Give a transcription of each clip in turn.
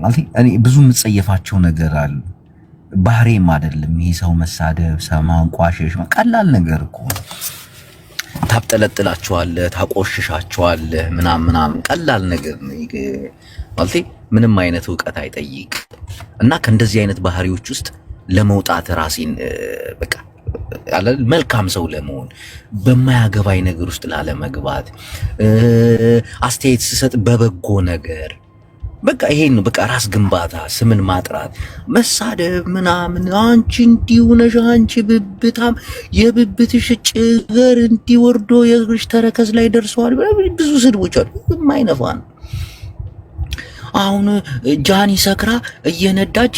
ማለት እኔ ብዙ የምጸየፋቸው ነገር አሉ። ባህሬም አይደለም ይሄ ሰው መሳደብ፣ ሰው ማንቋሸሽ ቀላል ነገር እኮ ታብጠለጥላቸዋለህ፣ ታቆሽሻቸዋለህ ምናምን ቀላል ነገር ነው ማለት ምንም አይነት ዕውቀት አይጠይቅ እና ከእንደዚህ አይነት ባህሪዎች ውስጥ ለመውጣት ራሴን በቃ ያለ መልካም ሰው ለመሆን በማያገባኝ ነገር ውስጥ ላለመግባት አስተያየት ስሰጥ በበጎ ነገር በቃ ይሄን ነው በቃ ራስ ግንባታ፣ ስምን ማጥራት፣ መሳደብ ምናምን አንቺ እንዲሁ ነሽ፣ አንቺ ብብታም፣ የብብትሽ ጭገር እንዲወርዶ የእግርሽ ተረከዝ ላይ ደርሰዋል፣ ብዙ ስድቦች አሉ። የማይነፋ ነው። አሁን ጃኒ ሰክራ እየነዳች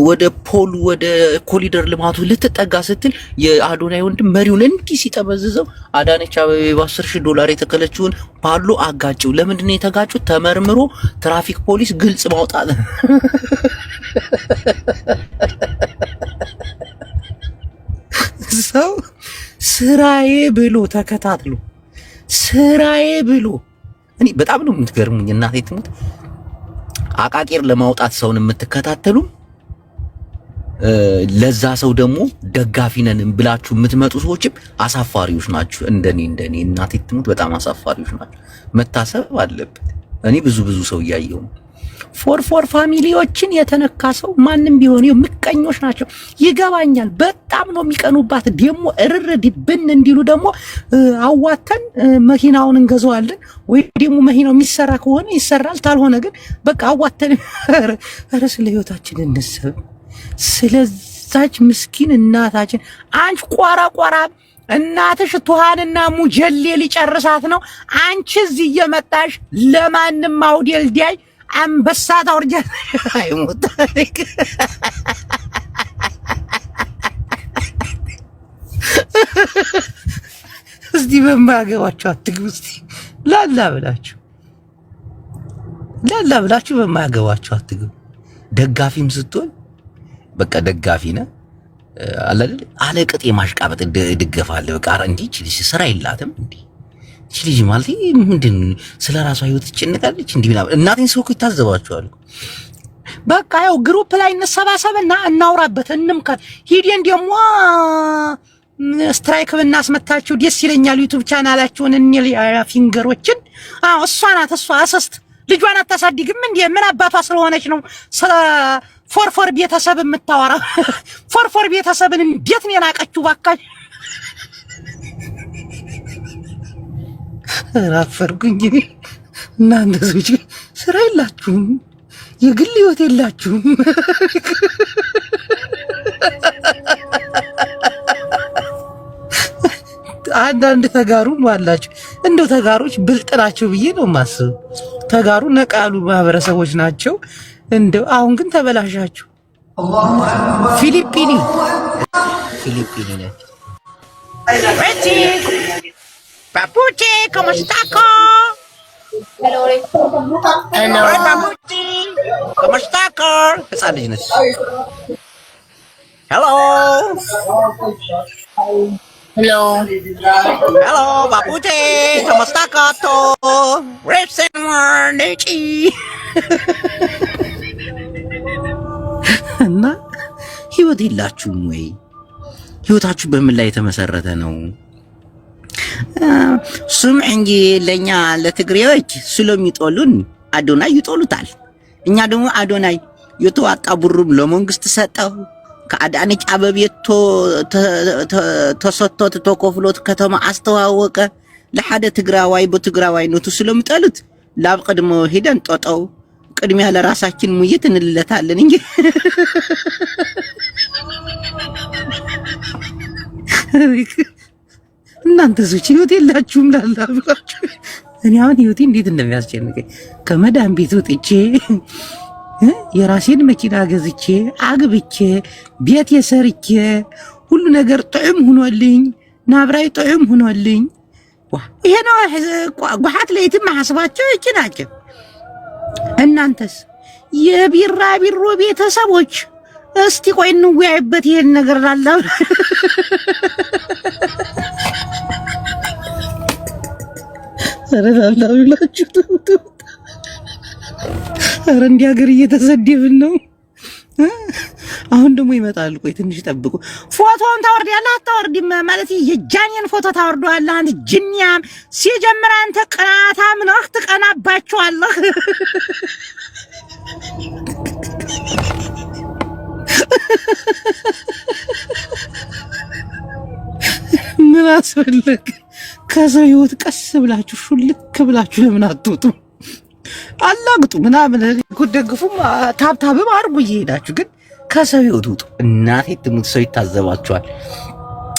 ወደ ፖል ወደ ኮሪደር ልማቱ ልትጠጋ ስትል የአዶናይ ወንድም መሪውን እንዲህ ሲጠመዝዘው አዳነች አበቤ $10,000 የተከለችውን ፓሎ አጋጨው። ለምንድን ነው የተጋጩት? ተመርምሮ ትራፊክ ፖሊስ ግልጽ ማውጣት ሰው ስራዬ ብሎ ተከታትሎ ስራዬ ብሎ እኔ በጣም ነው የምትገርሙኝ። እናቴ ትሙት አቃቂር ለማውጣት ሰውን የምትከታተሉ ለዛ ሰው ደግሞ ደጋፊ ነን ብላችሁ የምትመጡ ሰዎችም አሳፋሪዎች ናችሁ። እንደኔ እናቴ ትሙት በጣም አሳፋሪዎች ናችሁ። መታሰብ አለበት። እኔ ብዙ ሰው እያየሁ ነው። ፎር ፋሚሊዎችን የተነካ ሰው ማንም ቢሆን ምቀኞች ናቸው። ይገባኛል። በጣም ነው የሚቀኑባት። ደሞ እርር ዲብን እንዲሉ ደግሞ አዋተን መኪናውን እንገዛዋለን ወይ ደግሞ መኪናው የሚሰራ ከሆነ ይሰራል፣ ታልሆነ ግን በቃ አዋተን ስለ ህይወታችን እንሰብ። ስለዛች ምስኪን እናታችን አንቺ ቆራ እናትሽ ቱሃንና ሙጀሌ ሊጨርሳት ነው። አንቺ እዚህ እየመጣሽ ለማንም አውዴል ዲያይ አንበሳ ታውርጃ አይሞት እስቲ በማያገባችሁ አትግቡ። እስቲ ላላ ብላችሁ በማያገባችሁ አትግቡ። ደጋፊም ስትሆን በቃ ደጋፊ ነህ አይደል? አለቅጥ የማሽቃበጥ ድገፋለህ። በቃ እንዲህ ልጅ ስራ የላትም እንዴ? ልጅ ማለት ምንድን ስለ ራሷ ህይወት ትጨነቃለች እንዴ? እናቴን ሰው እኮ ይታዘባቸዋል። በቃ ያው ግሩፕ ላይ እንሰባሰብና እናውራበት፣ እንምከር። ሂዴን ደግሞ ስትራይክ ብናስመታችሁ ደስ ይለኛል። ዩቲዩብ ቻናላችሁን እንል ፊንገሮችን እሷ ናት። እሷ አሰስት ልጇን አታሳድግም እንዴ? ምን አባቷ ስለሆነች ነው ስለ ፎር ቤተሰብ የምታወራ? ፎር ቤተሰብን እንዴት ነው የናቀችሁ ባካች? ራፈርኩኝ። እናንተ ሰዎች ስራ የላችሁም፣ የግል ህይወት የላችሁም። አንዳንድ ተጋሩም አላችሁ። እንደው ተጋሮች ብልጥ ናቸው ብዬ ነው የማስበው። ተጋሩ ነቃ ያሉ ማህበረሰቦች ናቸው። እንደው አሁን ግን ተበላሻችሁ። ፊሊፒኒ ነች። Papuchi, ¿cómo está? Hello, Papuchi, ¿cómo está? ህፃን ልጅ ነች። Hello, Papuchi, ¿cómo está? እና ህይወት የላችሁም ወይ? ህይወታችሁ በምን ላይ የተመሰረተ ነው? ስም እንጂ ለኛ ለትግሬዎች ስለሚጦሉን አዶናይ ይጦሉታል። እኛ ደግሞ አዶናይ የተዋጣ ብሩም ለመንግስት ሰጠው፣ ከአዳነች አበቤ ተሰጥቶት ተከፍሎት ከተማ አስተዋወቀ። ለሓደ ትግራዋይ በትግራዋይነቱ ስለሚጠሉት ላብ ቀድሞ ሄደን ጦጠው ቅድሚያ ለራሳችን ሙይት እንልለታለን እንጂ እናንተ ሰዎች ህይወት የላችሁም ላላብላችሁ። እኔ አሁን ህይወቴ እንዴት እንደሚያስጨንቀኝ ከመዳን ቤት ወጥቼ የራሴን መኪና ገዝቼ አግብቼ ቤት የሰርቼ ሁሉ ነገር ጥዕም ሆኖልኝ ናብራይ ጥዕም ሆኖልኝ ይሄ ነው ጓሓት ለይትም ማሐስባቸው እቺ ናቸው። እናንተስ የቢራቢሮ ቤተሰቦች እስቲ ቆይ እንወያይበት ይሄን ነገር ላላው ሰረላላው ይላችሁ ኧረ እንዲህ ሀገር እየተሰደብን ነው። አሁን ደግሞ ይመጣል። ቆይ ትንሽ ጠብቁ። ፎቶውን ታወርዳለህ አታወርድም? ማለት የጃኒን ፎቶ ታወርደዋለህ አንተ ጅኒያም። ሲጀምር አንተ ቅናታም ነህ፣ ትቀናባቸዋለህ። ምን አስፈለገ? ከሰው ህይወት ቀስ ብላችሁ ሹልክ ብላችሁ ለምን አትወጡ? አላግጡ ምናምን ደግፉም ታብታብም አርጉ እየሄዳችሁ ግን ከሰው ህይወት ውጡ። እናቴ ትሙት ሰው ይታዘባችኋል።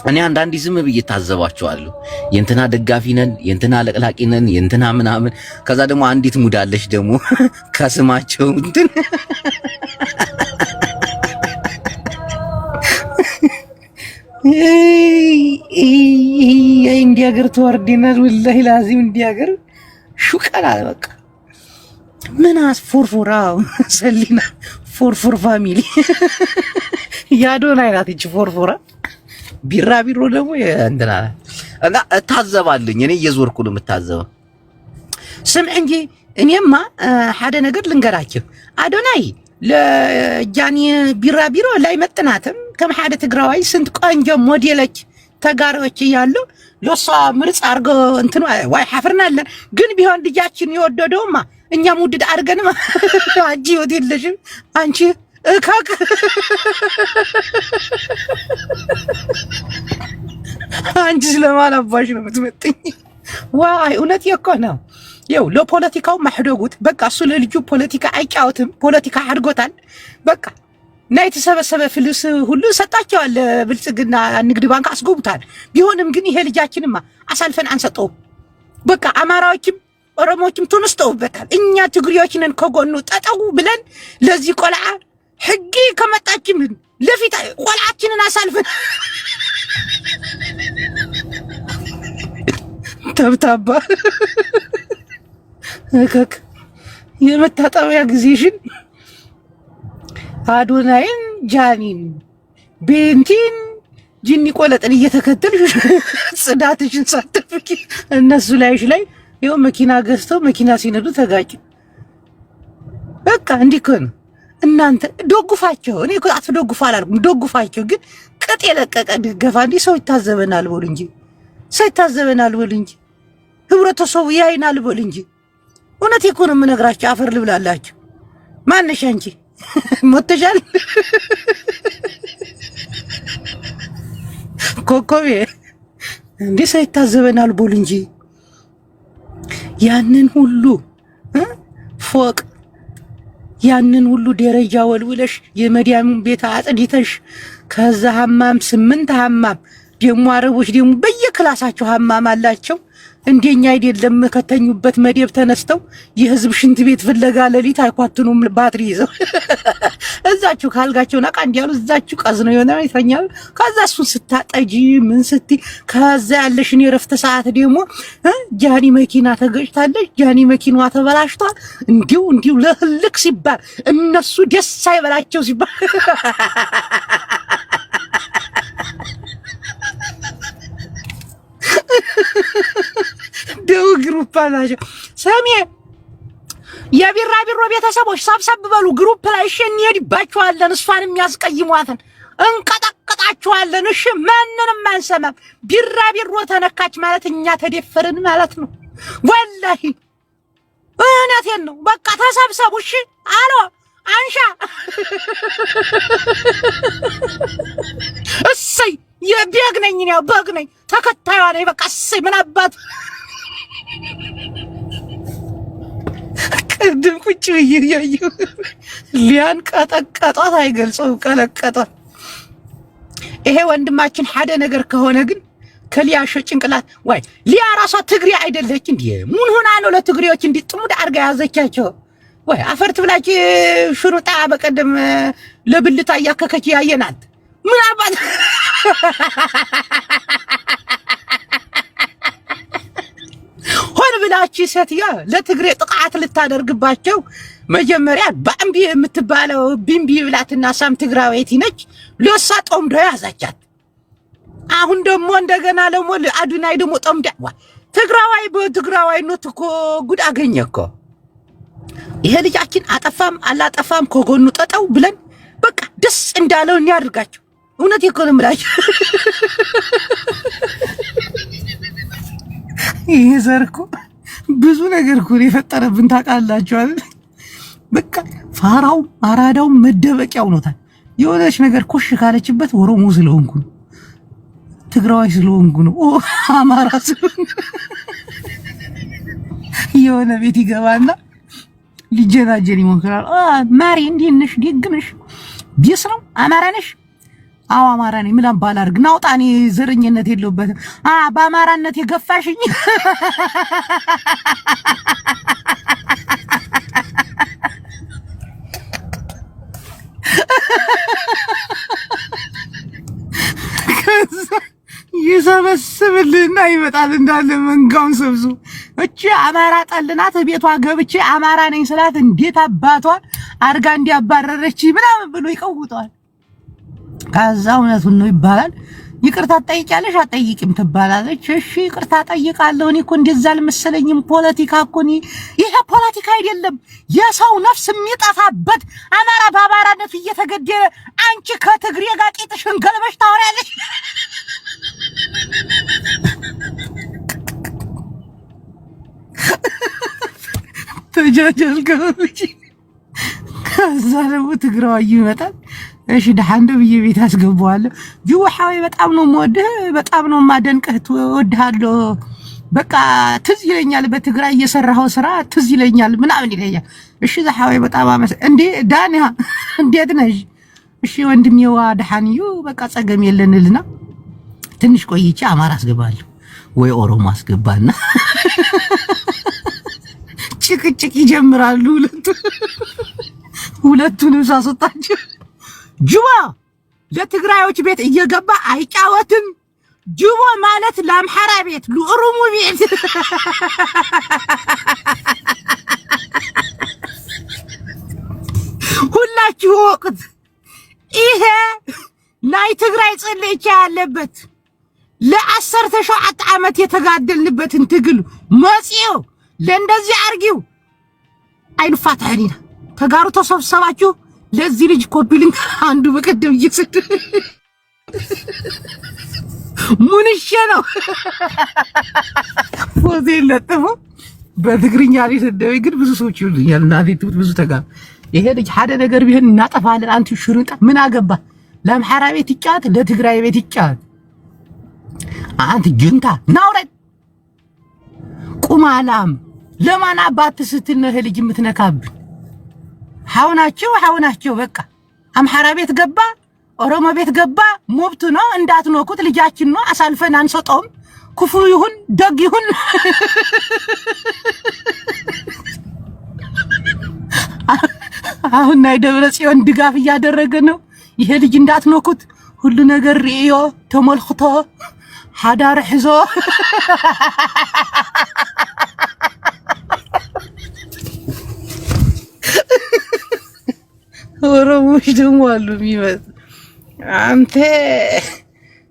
እኔ አንዳንዴ ዝም ብዬ ታዘባችኋለሁ። የእንትና ደጋፊ ነን፣ የእንትና ለቅላቂ ነን፣ የእንትና ምናምን። ከዛ ደግሞ አንዲት ሙዳለች ደግሞ ከስማቸው እንትን እንዲህ ሀገር ተዋርደናል። ወላሂ ላዚም እንዲህ ሀገር ሹቀናል። በቃ ምን ፎርፎራ ሰሊና ፎርፎር ፋሚሊ ያዶናይ ናት እቺ ፎርፎራ። ቢራቢሮ ደግሞ እንትና እና እታዘባለኝ። እኔ እየዞርኩ ነው የምታዘበው። ስም እንጂ እኔማ ሓደ ነገር ልንገራችሁ። አዶናይ ለጃኒ ቢራቢሮ ላይ መጥናትም ከም ሓደ ትግራዋይ ስንት ቆንጆ ሞዴሎች ተጋሮች እያሉ ለሷ ምርጽ አርጎ እንትን ዋይ ሐፍርናለን። ግን ቢሆን ልጃችን የወደደውማ እኛም ውድድ አድርገንማ አንቺ ወት የለሽም አንቺ እካክ አንቺ ስለማላባሽ ነው የምትመጥኝ። ዋይ እውነት እኮ ነው። ይኸው ለፖለቲካው ማሕደጉት በቃ እሱ ለልጁ ፖለቲካ አይጫወትም። ፖለቲካ አድርጎታል በቃ እና የተሰበሰበ ፍልስ ሁሉ ሰጣቸዋል። ብልጽግና ንግድ ባንክ አስጎቡታል። ቢሆንም ግን ይሄ ልጃችንማ አሳልፈን አንሰጠውም። በቃ አማራዎችም ኦሮሞዎችም ተነስተውበታል። እኛ ትግሪዎች ነን ከጎኑ ጠጠው ብለን ለዚህ ቆልዓ ሕጊ ከመጣችም ለፊት ቆልዓችንን አሳልፈን ተብታባ እከክ የመታጠቢያ ጊዜሽን አዶናይን ጃኒን ቤንቲን ጅኒ ቆለጥን እየተከተልሽ ጽዳትሽን ሳትፍቂ እነሱ ላይሽ ላይ ይኸው መኪና ገዝተው መኪና ሲነዱ ተጋጭ። በቃ እንዲህ እኮ ነው። እናንተ ደግፋቸው። እኔ እኮ አትደግፉ አላልኩም፣ ደግፋቸው። ግን ቅጥ የለቀቀ ድገፋ እንዲህ ሰው ይታዘበናል በሉ እንጂ ሰው ይታዘበናል በሉ እንጂ ህብረተሰቡ ያይናል በሉ እንጂ። እውነቴን እኮ ነው የምነግራቸው። አፈር ልብላላችሁ። ማነሽ አንቺ ሞተሻል ኮኮቤ እንዴ ሰው ይታዘበናል በሉ እንጂ። ያንን ሁሉ ፎቅ ያንን ሁሉ ደረጃ ወልውለሽ የመዲያም ቤት አጥዲተሽ ከዛ ሐማም 8 ሐማም ደሞ አረቦች ደሞ በየክላሳቸው ሐማም አላቸው። እንደኛ አይደለም። ከተኙበት መደብ ተነስተው የህዝብ ሽንት ቤት ፍለጋ ለሊት አይኳትኑም ባትሪ ይዘው እዛችሁ ካልጋቸው ነቃ እንዲያሉ እዛችሁ ቀዝነው የሆነ ይተኛል። ከዛ እሱን ስታጠጂ ምን ስትይ ከዛ ያለሽን የረፍት ሰዓት ደግሞ ጃኒ መኪና ተገጭታለች፣ ጃኒ መኪናዋ ተበላሽቷል። እንዲሁ ለህልክ ሲባል እነሱ ደስ አይበላቸው ሲባል ደው ግሩፕ አላቸው። ሰሜ የቢራቢሮ ቤተሰቦች ሰብሰብ በሉ ግሩፕ ላይ እሺ፣ እንሄድባችኋለን። እሷን የሚያስቀይሟትን እንቀጠቅጣችኋለን። እሺ፣ ማንንም አንሰማም። ቢራቢሮ ተነካች ማለት እኛ ተደፈርን ማለት ነው። ወላሂ እውነቴን ነው። በቃ ተሰብሰቡ። እሺ አሎ አንሻ እሰይ የበግ ነኝ ነው በግ ነኝ ተከታዩ ነኝ። በቃ እሰይ ምን አባት ቅድም ቁጭ ብዬ እያየሁ ሊያን ቀጠቀጧት አይገልጸው ቀለቀጧት። ይሄ ወንድማችን ሓደ ነገር ከሆነ ግን ከሊያሾ ጭንቅላት ወይ ሊያ ራሷ ትግሪ አይደለች እንዴ? ምን ሆና ነው ለትግሪዎች እንዲጥሙድ አርጋ ያዘቻቸው? ወይ አፈርት ብላች ሽሩጣ በቀደም ለብልታ ያከከች ያየናት ምን አባት ሆን ብላች ሴትያ ለትግሬ ጥቃት ልታደርግባቸው መጀመሪያ ባምቢ የምትባለው ቢምቢ ብላትና ሳም ትግራዊት ነች። ለሳ ጦምዶ ያዛቻት። አሁን ደግሞ እንደገና ደግሞ አዱናይ ደግሞ ጦምዳ ትግራዋይ በትግራዋይነት እኮ ጉድ አገኘ እኮ። ይሄ ልጃችን አጠፋም አላጠፋም ከጎኑ ጠጠው ብለን በቃ ደስ እንዳለው ያድርጋቸው። እውነት ይኮን ምላችሁ ይሄ ዘርኩ ብዙ ነገር እኮ የፈጠረብን ታውቃላችሁ አይደል? በቃ ፋራው አራዳው መደበቂያው ሆኖታል። የሆነች ነገር ኮሽ ካለችበት ኦሮሞ ስለሆንኩ ነው፣ ትግራዋይ ስለሆንኩ ነው፣ አማራ ስለሆንኩ የሆነ ቤት ይገባና ሊጀናጀን ይሞክራል። ማሪ እንዴት ነሽ? ደግ ነሽ? ቢስ ነው አማራ ነሽ? አዎ አማራ ነኝ። ምን አባል አድርግ ናውጣ። እኔ ዘረኝነት የለውበትም። በአማራነት የገፋሽኝ ይሰበስብልና ይመጣል እንዳለ መንጋውን ሰብሱ። እቺ አማራ ጠልናት ቤቷ ገብቼ አማራ ነኝ ስላት እንዴት አባቷ አርጋ እንዲያባረረች ምናምን ብሎ ይቀውጣል። ከዛ እውነቱን ነው ይባላል። ይቅርታ ጠይቂያለሽ አጠይቂም ትባላለች። እሺ ይቅርታ ጠይቃለሁ። እኔ እኮ እንደዛ አልመሰለኝም። ፖለቲካ እኮ ይሄ ፖለቲካ አይደለም፣ የሰው ነፍስ የሚጠፋበት አማራ በአማራነቱ እየተገደለ አንቺ ከትግሬ ጋር ቂጥሽን ገልበሽ ታወሪያለሽ። ተጃጃልከውጂ ከዛ ደግሞ ትግራዋይ ይመጣል። እሺ ደሃንዶ በየቤት አስገባዋለሁ። ጅዋሃዊ በጣም ነው የምወድህ፣ በጣም ነው የማደንቅህ፣ እወድሃለሁ። በቃ ትዝ ይለኛል በትግራይ እየሰራኸው ስራ ትዝ ይለኛል ምናምን ይለኛል። እሺ ዘሃዊ በጣም እንዴ ዳንያ እንዴት ነሽ? እሺ ወንድሜዋ ደሃንዩ በቃ ጸገም የለንልና ትንሽ ቆይቼ አማራ አስገባለሁ ወይ ኦሮሞ አስገባና ጭቅጭቅ ይጀምራሉ ሁለቱንም ሳስወጣቸው። ጁባ ለትግራዮች ቤት እየገባ አይጫወትም። ጁባ ማለት ለአምሐራ ቤት ለኦሮሞ ቤት ሁላችሁ ወቅት ይሄ ናይ ትግራይ ጽልይቻ ያለበት ለ17 ዓመት የተጋደልንበትን ትግል መጽዮ ለእንደዚህ አርጊው አይንፋታኒና ተጋሩ ተሰብሰባችሁ ለዚህ ልጅ ኮፒሊንግ አንዱ በቀደም ይስድ ሙንሽ ነው ፎቶ ለጥፎ በትግርኛ ላይ ተደበይ። ግን ብዙ ሰዎች ይሉኛል እናቴ ትሙት ብዙ ተጋር ይሄ ልጅ ሓደ ነገር ቢሆን እናጠፋለን። አንተ ሽሩጣ ምን አገባ? ለአምሐራ ቤት ይጫት ለትግራይ ቤት ይጫት። አንተ ጅንታ ናውረድ ቁማላም ለማን አባት ስትል ነው ይሄ ልጅ የምትነካብን? ሐውናቸው በቃ አምሐራ ቤት ገባ ኦሮሞ ቤት ገባ ሞብቱ ነው። እንዳትኖኩት ልጃችን ነው። አሳልፈን አንሰጠውም። ክፉ ይሁን ደግ ይሁን አሁን ናይ ደብረ ጽዮን ድጋፍ እያደረገ ነው። ይሄ ልጅ እንዳትኖኩት ሁሉ ነገር ሪዮ ተመልክቶ ሓዳር ሕዞ ኦሮሞች ደግሞ አሉ የሚመጡ አንተ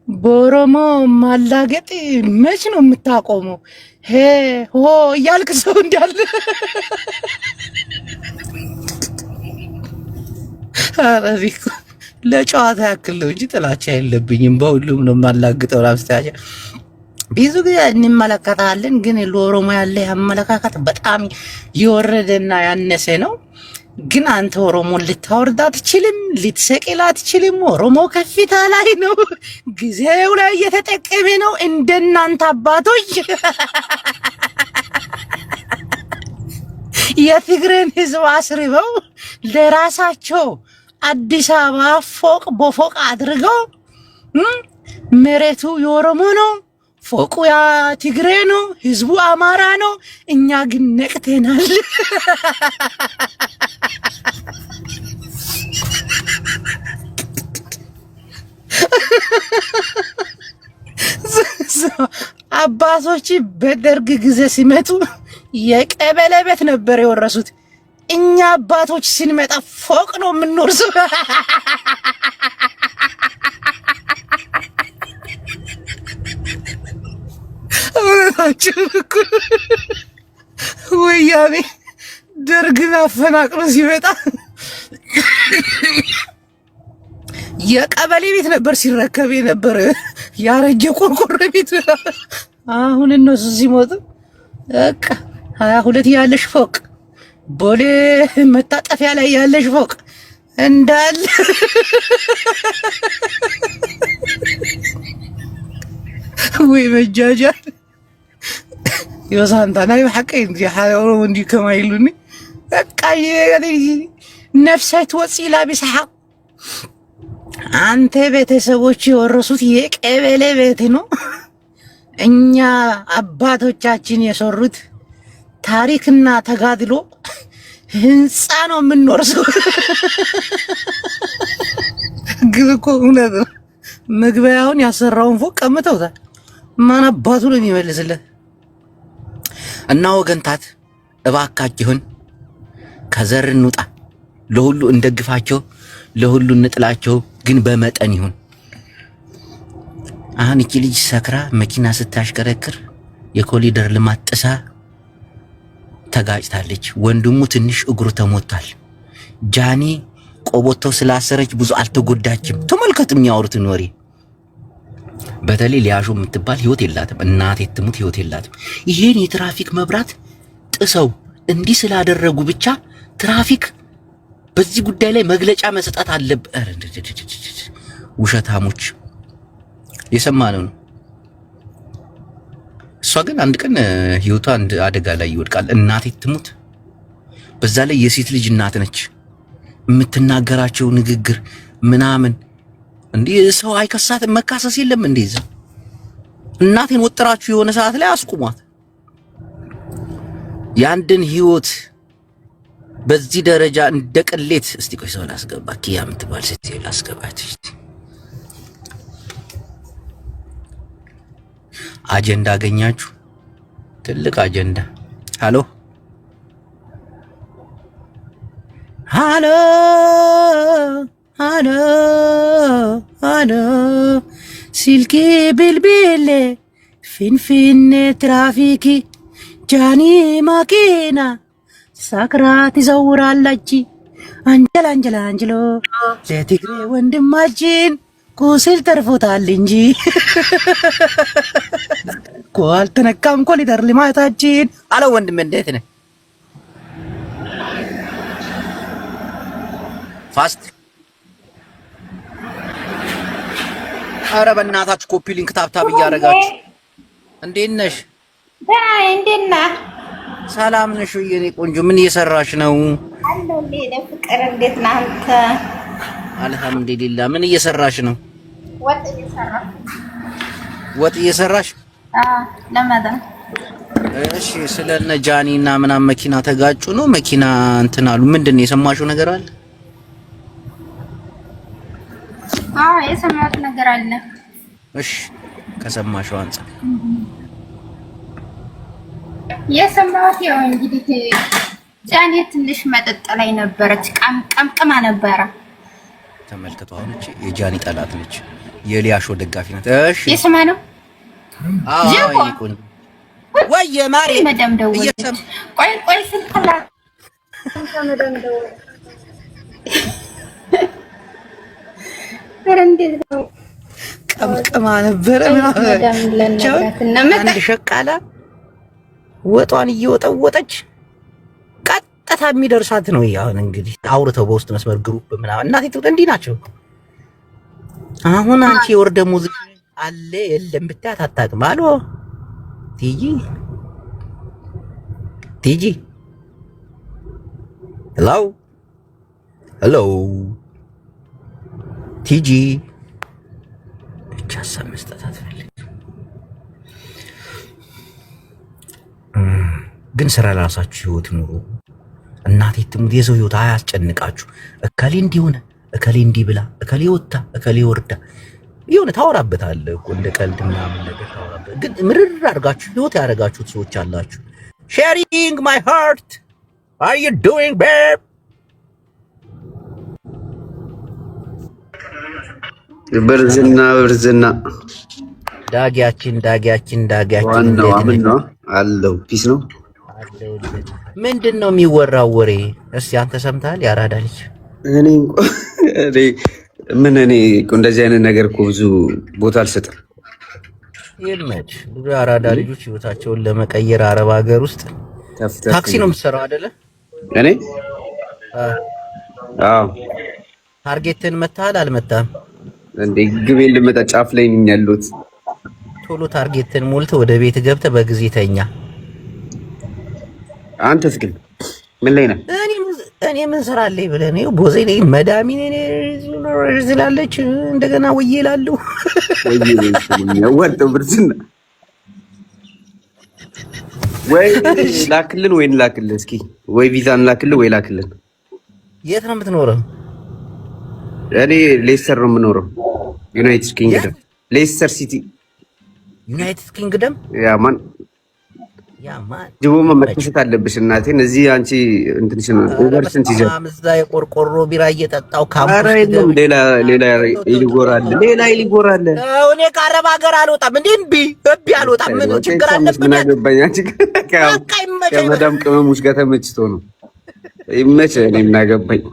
በኦሮሞ ማላገጥ መች ነው የምታቆመው? ሄ ሆ እያልክ ሰው እንዳለ አረቢኩ ለጨዋታ ያክል ነው እንጂ ጥላቻ የለብኝም። በሁሉም ነው የማላግጠው። ራስታቻ ብዙ ጊዜ እንመለከታለን፣ ግን ለኦሮሞ ያለ አመለካከት በጣም የወረደና ያነሰ ነው። ግን አንተ ኦሮሞን ልታወርዳ አትችልም፣ ልትሰቅል አትችልም። ኦሮሞ ከፍታ ላይ ነው፣ ጊዜው ላይ እየተጠቀመ ነው። እንደናንተ አባቶች የትግሬን ህዝብ አስርበው ለራሳቸው አዲስ አበባ ፎቅ በፎቅ አድርገው መሬቱ የኦሮሞ ነው፣ ፎቁ ያ ትግሬ ነው፣ ህዝቡ አማራ ነው። እኛ ግን ነቅተናል። አባቶች በደርግ ጊዜ ሲመጡ የቀበሌ ቤት ነበር የወረሱት። እኛ አባቶች ስንመጣ ፎቅ ነው የምንወርሰው። ወያኔ ደርግን አፈናቅሎ ሲመጣ የቀበሌ ቤት ነበር ሲረከብ የነበረ ያረጀ ቆርቆሮ ቤት። አሁን እነሱ ሲሞቱ በቃ 22 ያለሽ ፎቅ ቦሌ መታጠፊያ ላይ ያለሽ ፎቅ እንዳለ ወይ መጃጃል يوسانتا نايم حقين دي حاولوا وندي كما يلوني بقى نفسه توصي لابس حق አንተ ቤተሰቦች የወረሱት የቀበሌ ቤት ነው። እኛ አባቶቻችን የሰሩት ታሪክና ተጋድሎ ህንጻ ነው የምንወርሰው። ግን እኮ እውነት ነው። መግቢያውን ያሰራውን ፎቅ ቀምተውታል። ማን አባቱ ነው የሚመልስለት? እና ወገንታት እባካችሁን ከዘር እንውጣ። ለሁሉ እንደግፋቸው፣ ለሁሉ እንጥላቸው፣ ግን በመጠን ይሁን። አሁን እቺ ልጅ ሰክራ መኪና ስታሽከረክር የኮሊደር ልማት ጥሳ ተጋጭታለች። ወንድሙ ትንሽ እግሩ ተሞቷል። ጃኒ ቆቦተው ስላሰረች ብዙ አልተጎዳችም። ተመልከቱ የሚያወሩትን ወሬ። በተለይ ሊያሾ የምትባል ህይወት የላትም። እናቴ ትሙት ህይወት የላትም። ይሄን የትራፊክ መብራት ጥሰው እንዲህ ስላደረጉ ብቻ ትራፊክ በዚህ ጉዳይ ላይ መግለጫ መስጠት አለበት። ውሸታሞች የሰማነው ነው። እሷ ግን አንድ ቀን ህይወቷ አንድ አደጋ ላይ ይወድቃል። እናቴ ትሙት። በዛ ላይ የሴት ልጅ እናት ነች። የምትናገራቸው ንግግር ምናምን እንዴ ሰው አይከሳትም። መካሰስ የለም እንደዛ። እናቴን ወጥራችሁ የሆነ ሰዓት ላይ አስቁሟት። ያንድን ህይወት በዚህ ደረጃ እንደ ቅሌት። እስቲ ቆይ ሰው ላስገባ። ኪያ የምትባል ሴት ላስገባት። አጀንዳ አገኛችሁ? ትልቅ አጀንዳ። ሃሎ ሃሎ ሃሎ ሃሎ ሲልኪ ቢልቢል ፊንፊኔ ትራፊኪ ጃኒ ማኪና ሳክራት ይዘውራላች። አንጀሎ ለትግሬ ወንድማችን ቁስል ተርፎታል እንጂ እኮ አልተነካም ኮሊደር ልማታችን አለ። ወንድም እንዴት ነህ? ፋስት ኧረ በእናታችሁ ኮፒ ሊንክ ታብታብ እያደረጋችሁ እንዴት ነሽ? እንዴት ነህ? ሰላም ነሽ ወይ የኔ ቆንጆ? ምን እየሰራሽ ነው? አለሁልህ ፍቅር። እንዴት ነህ አንተ? አልሐምዱሊላህ። ምን እየሰራሽ ነው? ወጥ እየሰራሽ? ለማዳም። እሺ፣ ስለነ ጃኒና ምናምን መኪና ተጋጩ ነው? መኪና እንትን አሉ። ምንድን ነው የሰማሽው ነገር አለ? የሰማሁት ነገር አለ። እሺ፣ ከሰማሽው አንፃር የሰማሁት ያው እንግዲህ ጃኒ ትንሽ መጠጥ ላይ ነበረች፣ ቀምቅማ ነበረ። ተመልከቱ። አሁን እቺ የጃኒ ጠላት ነች፣ የሊያሾ ደጋፊ ናት። እሺ፣ የሰማ ነው። ይቁን ወይ ማሪ መደም ደውለች። ቆይ ስልክላ መደም ደውለች። ቀምቅማ ነበረ። አንድ ሸቃላ ወጧን እየወጠወጠች ቀጥታ የሚደርሳት ነው። አሁን እንግዲህ አውርተው በውስጥ መስመር ግሩፕ ምናምን እናቴ ትውጥ እንዲህ ናቸው። አሁን አንቺ የወርደ ሙዚቃ አለ የለም ብታያት አታውቅም። አሎ ቲጂ ሄሎ ቲጂ ብቻ ሀሳብ መስጠት አትፈልግም። ግን ስራ ለራሳችሁ ህይወት ኑሩ። እናቴ ትሙት የሰው ህይወት አያስጨንቃችሁ። እከሌ እንዲሆነ እከሌ እንዲህ ብላ እከሌ ወጣ እከሌ ወርዳ የሆነ ታወራበታለህ እኮ እንደ ቀልድ ምናምን ነገር ታወራበት። ግን ምርር አድርጋችሁ ህይወት ያደረጋችሁት ሰዎች አላችሁ። ሼሪንግ ማይ ሃርት አር ዩ ዱይንግ ቤብ? ብርዝና ዳጊያችን ዋናው አምን ነው አለው። ፒስ ነው ምንድነው የሚወራው ወሬ? እስቲ አንተ ሰምተሃል? ያራዳ ልጅ እኔ እንደዚህ አይነት ነገር እኮ ብዙ ቦታ አልሰጥም። ይልመድ ብዙ ያራዳ ልጆች ህይወታቸውን ለመቀየር አረብ ሀገር ውስጥ ታክሲ ነው የምትሰራው አይደለ? እኔ አዎ። ታርጌትን መታሃል አልመታም? እንዴ ግቤን ልመጣ ጫፍ ላይ ነኝ ያለሁት። ቶሎ ታርጌትን ሞልተህ ወደ ቤት ገብተህ በጊዜ ተኛ። አንተስ ግን ምን ላይ ነህ? እኔ ምን ሰራለኝ ብለህ ነው? ቦዜ ነኝ መዳሚ ነኝ ዝላለች እንደገና ወዬ እላለሁ። ወጣው ብርዝና ወይ ላክልን ወይ ላክልን እስኪ ወይ ቪዛን ላክልን ወይ ላክልን። የት ነው የምትኖረው? እኔ ሌስተር ነው የምኖረው። ዩናይትድ ኪንግደም ሌስተር ሲቲ ዩናይትድ ኪንግደም። ያማን ጅቦ መመለስ አለብሽ እናቴን። እዚህ አንቺ እንትንሽን ኦቨርሰንት ይዘህ እዛ የቆርቆሮ ቢራ እየጠጣው ካምፕስ ሌላ ይልጎራል ሌላ ይልጎራል። እኔ ከአረብ ሀገር አልወጣም እንዴ እምቢ አልወጣም። ምን ችግር አለብኝ? ምን አገባኝ? አንቺ ከመዳም ቅመሞች ጋር ተመችቶ ነው ይመች። እኔ ምን አገባኝ?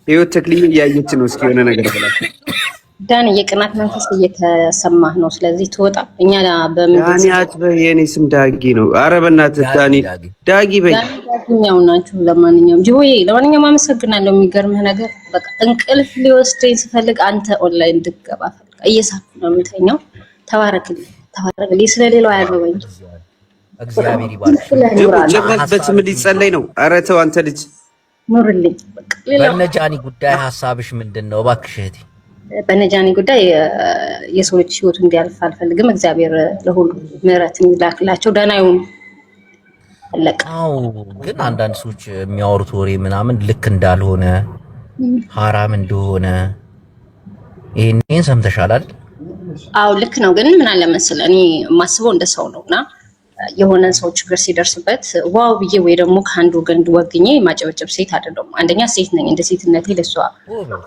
ህይወት ተክልዬ እያየች ነው። እስኪ የሆነ ነገር ብላችሁ ዳኒ የቅናት መንፈስ እየተሰማህ ነው። ስለዚህ ትወጣ እኛ ዳኒ አትበይ። የኔ ስም ዳጊ ነው። ኧረ በእናትህ ዳጊ በይ። ዳጊኛው ናችሁ። ለማንኛውም አመሰግናለሁ። የሚገርምህ ነገር በቃ እንቅልፍ ሊወስደኝ ስፈልግ አንተ ኦንላይን እንድትገባ ፈልጋ እየሳኩ ነው የምተኛው። ተባረክልኝ። ስለሌላው አያገባኝ። እግዚአብሔር ይባርክ። ጀመርበት ምን ሊጸለይ ነው? ኧረ ተው አንተ ልጅ ኑርልኝ። በቃ በነጃኒ ጉዳይ ሐሳብሽ ምንድነው? እባክሽ እህቴ በነጃኒ ጉዳይ የሰው ልጅ ህይወቱ እንዲያልፍ አልፈልግም። እግዚአብሔር ለሁሉ ምሕረትን ይላክላቸው። ደህና ይሁኑ። አለቃው ግን አንዳንድ ሰዎች የሚያወሩት ወሬ ምናምን ልክ እንዳልሆነ ሐራም እንደሆነ ይሄን ሰምተሻል አይደል? አዎ ልክ ነው። ግን ምን አለ መሰለህ እኔ የማስበው እንደ ሰው ነውና የሆነ ሰው ችግር ሲደርስበት ዋው ብዬ ወይ ደግሞ ከአንድ ወገን ወግኜ ማጨበጨብ ሴት አይደለም። አንደኛ ሴት ነኝ። እንደ ሴትነቴ ለሷ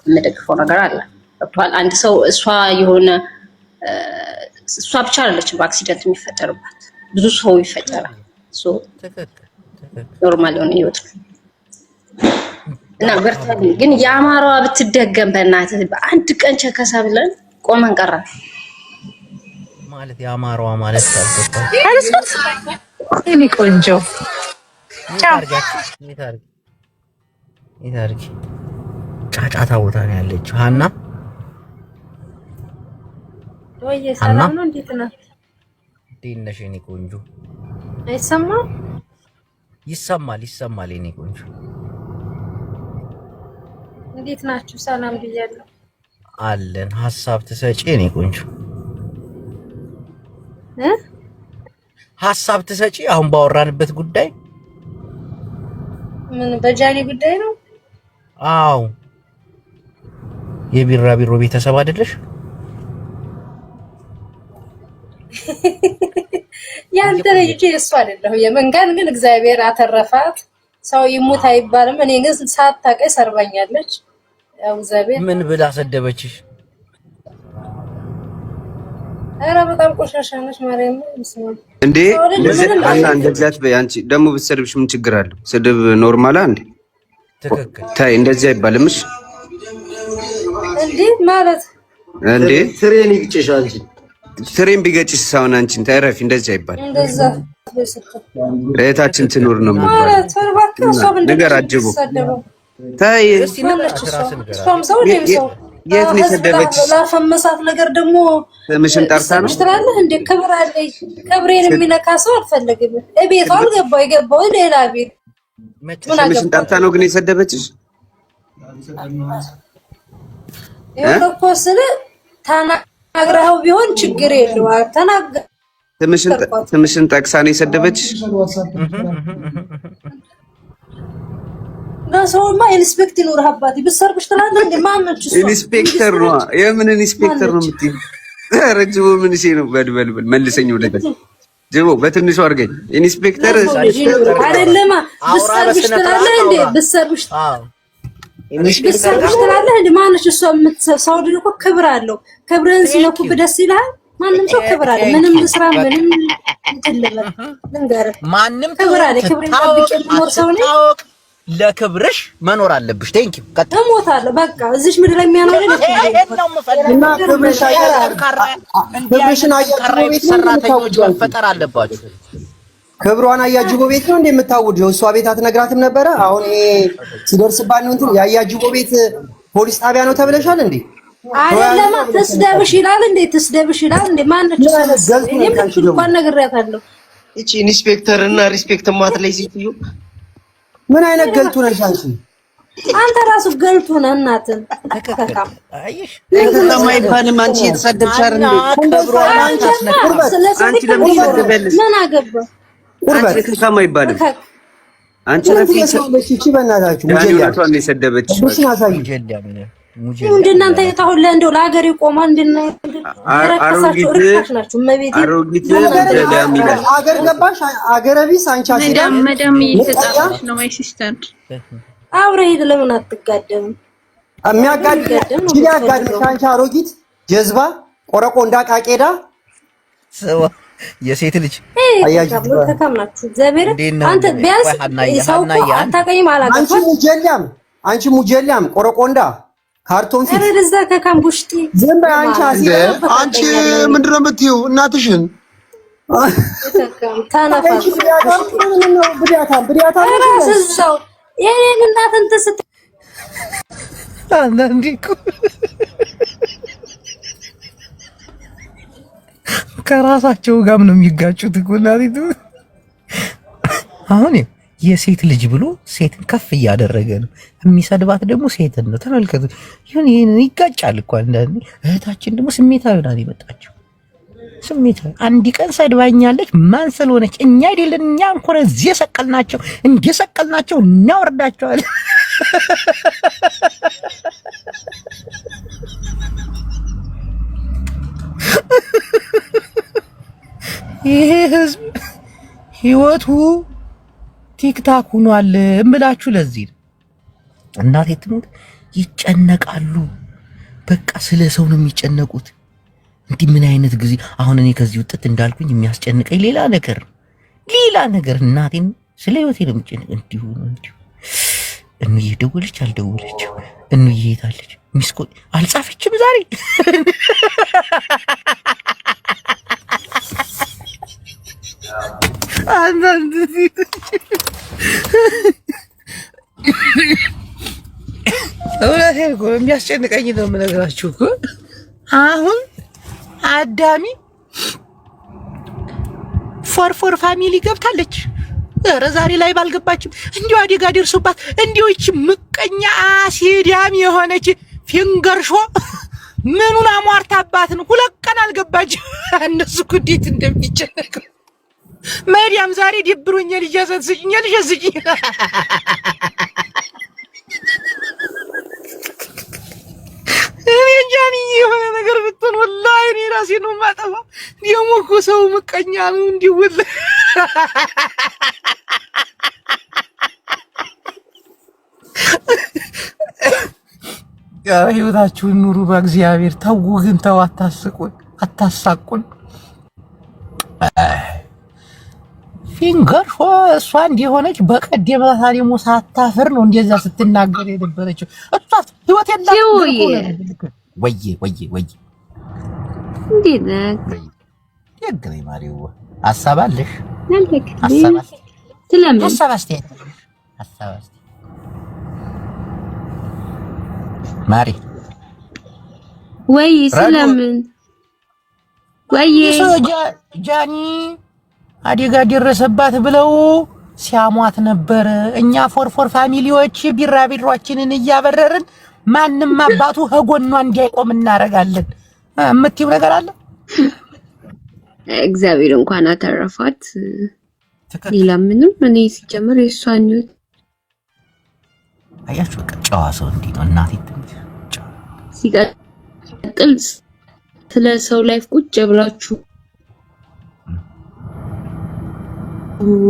የምደግፈው ነገር አለ። ገብቶሃል? አንድ ሰው እሷ ብቻ አይደለችም በአክሲደንት የሚፈጠርባት ብዙ ሰው ይፈጠራል። ኖርማል የሆነ ህይወት ነው እና በርታኒ ግን የአማራዋ ብትደገም በእናትህ በአንድ ቀን ቸከሳ ብለን ቆመን ቀረን ማለት የአማራዋ ማለት ታልተፈታ እኔ ቆንጆ ይታርጊ ጫጫታ ቦታ ነው ያለችው ሀና። ወይ ሰላም ነው? እንዴት ነህ? እንዴት ነሽ የኔ ቆንጆ? አይሰማም? ይሰማል የኔ ቆንጆ። እንዴት ናችሁ? ሰላም ብያለሁ። አለን። ሐሳብ ትሰጪ የኔ ቆንጆ? ሐሳብ ትሰጪ አሁን ባወራንበት ጉዳይ? ምን በጃኒ ጉዳይ ነው? አዎ የቢራቢሮ ቤተሰብ አይደለሽ? ያንተ ልጅ እሱ አይደለሁ። የመንጋን ግን እግዚአብሔር አተረፋት። ሰው ይሙት አይባልም። እኔ ግን ሳታውቀኝ ሰርባኛለች። ያው እግዚአብሔር ምን ብላ ሰደበችሽ? ኧረ በጣም ቆሻሻ ነሽ ማርያም። እንዴ እንደዚህ አትበይ። አንቺ ደግሞ ብትሰድብሽ ምን ችግር አለው? ስድብ ኖርማል እንዴ? ትክክል። ታይ እንደዚህ አይባልም። እሺ እንዴ ማለት እንዴ ትሬን ይግጭሽ አንቺ ትሬን ቢገጭሽ ሳውን አንቺን ታረፊ። እንደዚህ አይባልም። እንደዛ እህታችን ትኖር ነው ማለት ነገር አጅቡ ታይ እሷም ሰው ሰው የት ነው የሰደበችሽ? ላፈመሳት ነገር ደግሞ ስምሽን ጠርታ ነው ትላለህ እንዴ? ክብር አለኝ። ክብሬን የሚነካ ሰው አልፈልግም። እቤቷ የገባው ሌላ ቤት ስምሽን ጠርታ ነው ግን የሰደበችሽ? እኮ ስለ ተናግረኸው ቢሆን ችግር የለውም። ተናገር ስምሽን ጠቅሳ ነው የሰደበችሽ? ለሰውማ ኢንስፔክተር ይኖር አባቴ ብሰርብሽ ትላለህ እንዴ? ማነች እሱ? ኢንስፔክተር ነው። የምን ኢንስፔክተር ነው የምትይው? ኧረ ጅቦ ምን እሺ ነው? በል መልሰኝ ወደ ታች ጅቦ በትንሹ አድርገኝ። ኢንስፔክተር አይደለማ ብሰርብሽ ትላለህ እንዴ? ብሰርብሽ ትላለህ እንዴ? ማነች እሷ የምትሰብ? ሳውዲ እኮ ክብር አለው። ክብርህን ሲነኩብህ ደስ ይልሃል? ማንም ሰው ክብር አለ። ምንም ስራ ምንም እንትን ልንገርህ፣ ማንም ክብር አለ። ክብሬን ጠብቄ የምኖር ሰው ነኝ። ለክብርሽ መኖር አለብሽ። ቴንኪው እሞታለሁ። በቃ እዚች ምድር ላይ የሚያኖረኝ እና ክብርሽን አያጅቦ ቤት ሰራተኞች መፈጠር አለባችሁ። ክብሯን አያጅቦ ቤት ነው እንደምታውጀው። እሷ ቤት አትነግራትም ነበረ? አሁን ይሄ ሲደርስባት ነው እንትን ያያጅቦ ቤት ፖሊስ ጣቢያ ነው ተብለሻል እንዴ? አይደለም ትስደብሽ ይላል እንዴ? ትስደብሽ ይላል እንዴ? ማነች እንኳን ነግሬያታለሁ። እቺ ኢንስፔክተር እና ሪስፔክት ማትለይ ሲዩ ምን አይነት ገልቱ ነሽ አንቺ? አንተ ራሱ ገልቱ ነህ። እናትን ተከካም አይሽ ለማይባልም አንቺ የተሰደብሽ አይደል እንዴ? አንቺ ለምን ይሰደበልሽ? ምን አገባ? ቁርበት ከካም አይባልም። አንቺ ነፍስ ሰውለሽ እቺ በእናታችሁ ሙጀሊያቷን ነው የሰደበች። ሙሽ ናሳይ እንደናንተ የታሁን ለእንደው ለሀገር ይቆማል እንደናረካሳችሁ ርካሽ ናችሁ። መቤቴ አገር ገባሽ አገረ ቢስ አንቺ መዳም እየተጣጣች ነው። ማይ ሲስተር አብረህ ሄድ። ለምን አትጋደም? የሚያጋድም ሲያጋድም አንቺ አሮጊት ጀዝባ ቆረቆ እንዳቃቄዳ የሴት ልጅ አያጅ ተከምናችሁ እግዚአብሔር አንተ ቢያንስ ሰው አታቀይም አላቀፋ አንቺ ሙጀሊያም ቆረቆንዳ ካርቶን ፊት ረዛ ከካምቡሽቲ ዝም በይ አንቺ አንቺ ምንድን ነው የምትይው? እናትሽን ታናፋሽ ብዲያታ ሰው የኔን እናት እንትን ስት አንዳንዴ እኮ ከራሳቸው ጋር ነው የሚጋጩት እኮ እናቲቱ። አሁን የሴት ልጅ ብሎ ሴትን ከፍ እያደረገ ነው፣ የሚሰድባት ደግሞ ሴትን ነው። ተመልከቱ፣ ይሄን ይጋጫል እኮ አንዳንዴ። እህታችን ደግሞ ስሜታዊ ናት የመጣችው። ስሜታዊ አንድ ቀን ሰድባኛለች። ማን ስለሆነች? እኛ አይደለን እኛ እንኳን እዚህ ሰቀልናቸው፣ እንደሰቀልናቸው እናወርዳቸዋለን። ይሄ ህዝብ ህይወቱ ቲክታክ ሆኗል እምላችሁ ለዚህ ነው። እናቴ ትሙት ይጨነቃሉ። በቃ ስለ ሰው ነው የሚጨነቁት። እንዲህ ምን አይነት ጊዜ አሁን እኔ ከዚህ ውጥት እንዳልኩኝ የሚያስጨንቀኝ ሌላ ነገር እናቴን ስለ ህይወቴ ነው የሚጨነቅ። እንዲሁ እንዬ ደወለች አልደወለችም? እንዬ የታለች? ሚስኮ አልጻፈችም ዛሬ? አንዳንድ እውነቴን እኮ የሚያስጨንቀኝ ነው የምነግራችሁ እኮ። አሁን አዳሚ ፎር ፋሚሊ ገብታለች። ኧረ ዛሬ ላይ ባልገባችም እንዲሁ አደጋ ደርሶባት እንዲሁ እቺ ምቀኛ አሲዳም የሆነች ፊንገርሾ ምኑን አሟርታባት ነው 2 ቀን አልገባችም። እነሱ እኮ እንዴት እንደሚጨነቁ መሪያም ዛሬ ደብሮኛል ልጅ ስጭኛል ልጅ እኔ ጃኒ የሆነ ነገር ብትሆን ወላሂ እኔ ራሴ ነው የማጠፋ። ደግሞ እኮ ሰው ምቀኛ ነው እንዲውል ህይወታችሁን ኑሩ በእግዚአብሔር። ተው ግን ተው፣ አታሳቁን። ፊንገር እሷ እንዲሆነች በቀደም ዕለት ደግሞ ሳታፍር ነው እንደዛ ስትናገር የነበረችው። እሷ ህይወት የለም ወይ እንዴት ነህ? የግሬ ማሪው ሀሳብ አለሽ? ስለምን ሀሳብ ማሪ ወይ ስለምን ወይ ጃኒ አደጋ ደረሰባት ብለው ሲያሟት ነበር። እኛ ፎር ፋሚሊዎች ቢራቢሯችንን እያበረርን ማንም አባቱ ከጎኗ እንዲያቆም እናደርጋለን። የምትይው ነገር አለ? እግዚአብሔር እንኳን አተረፋት። ሌላ ምንም እኔ ሲጀምር የእሷን አያችሁ፣ ጨዋ ሰው እንዲህ ነው እናቴ። ሲቀጥል ስለ ሰው ላይፍ ቁጭ ብላችሁ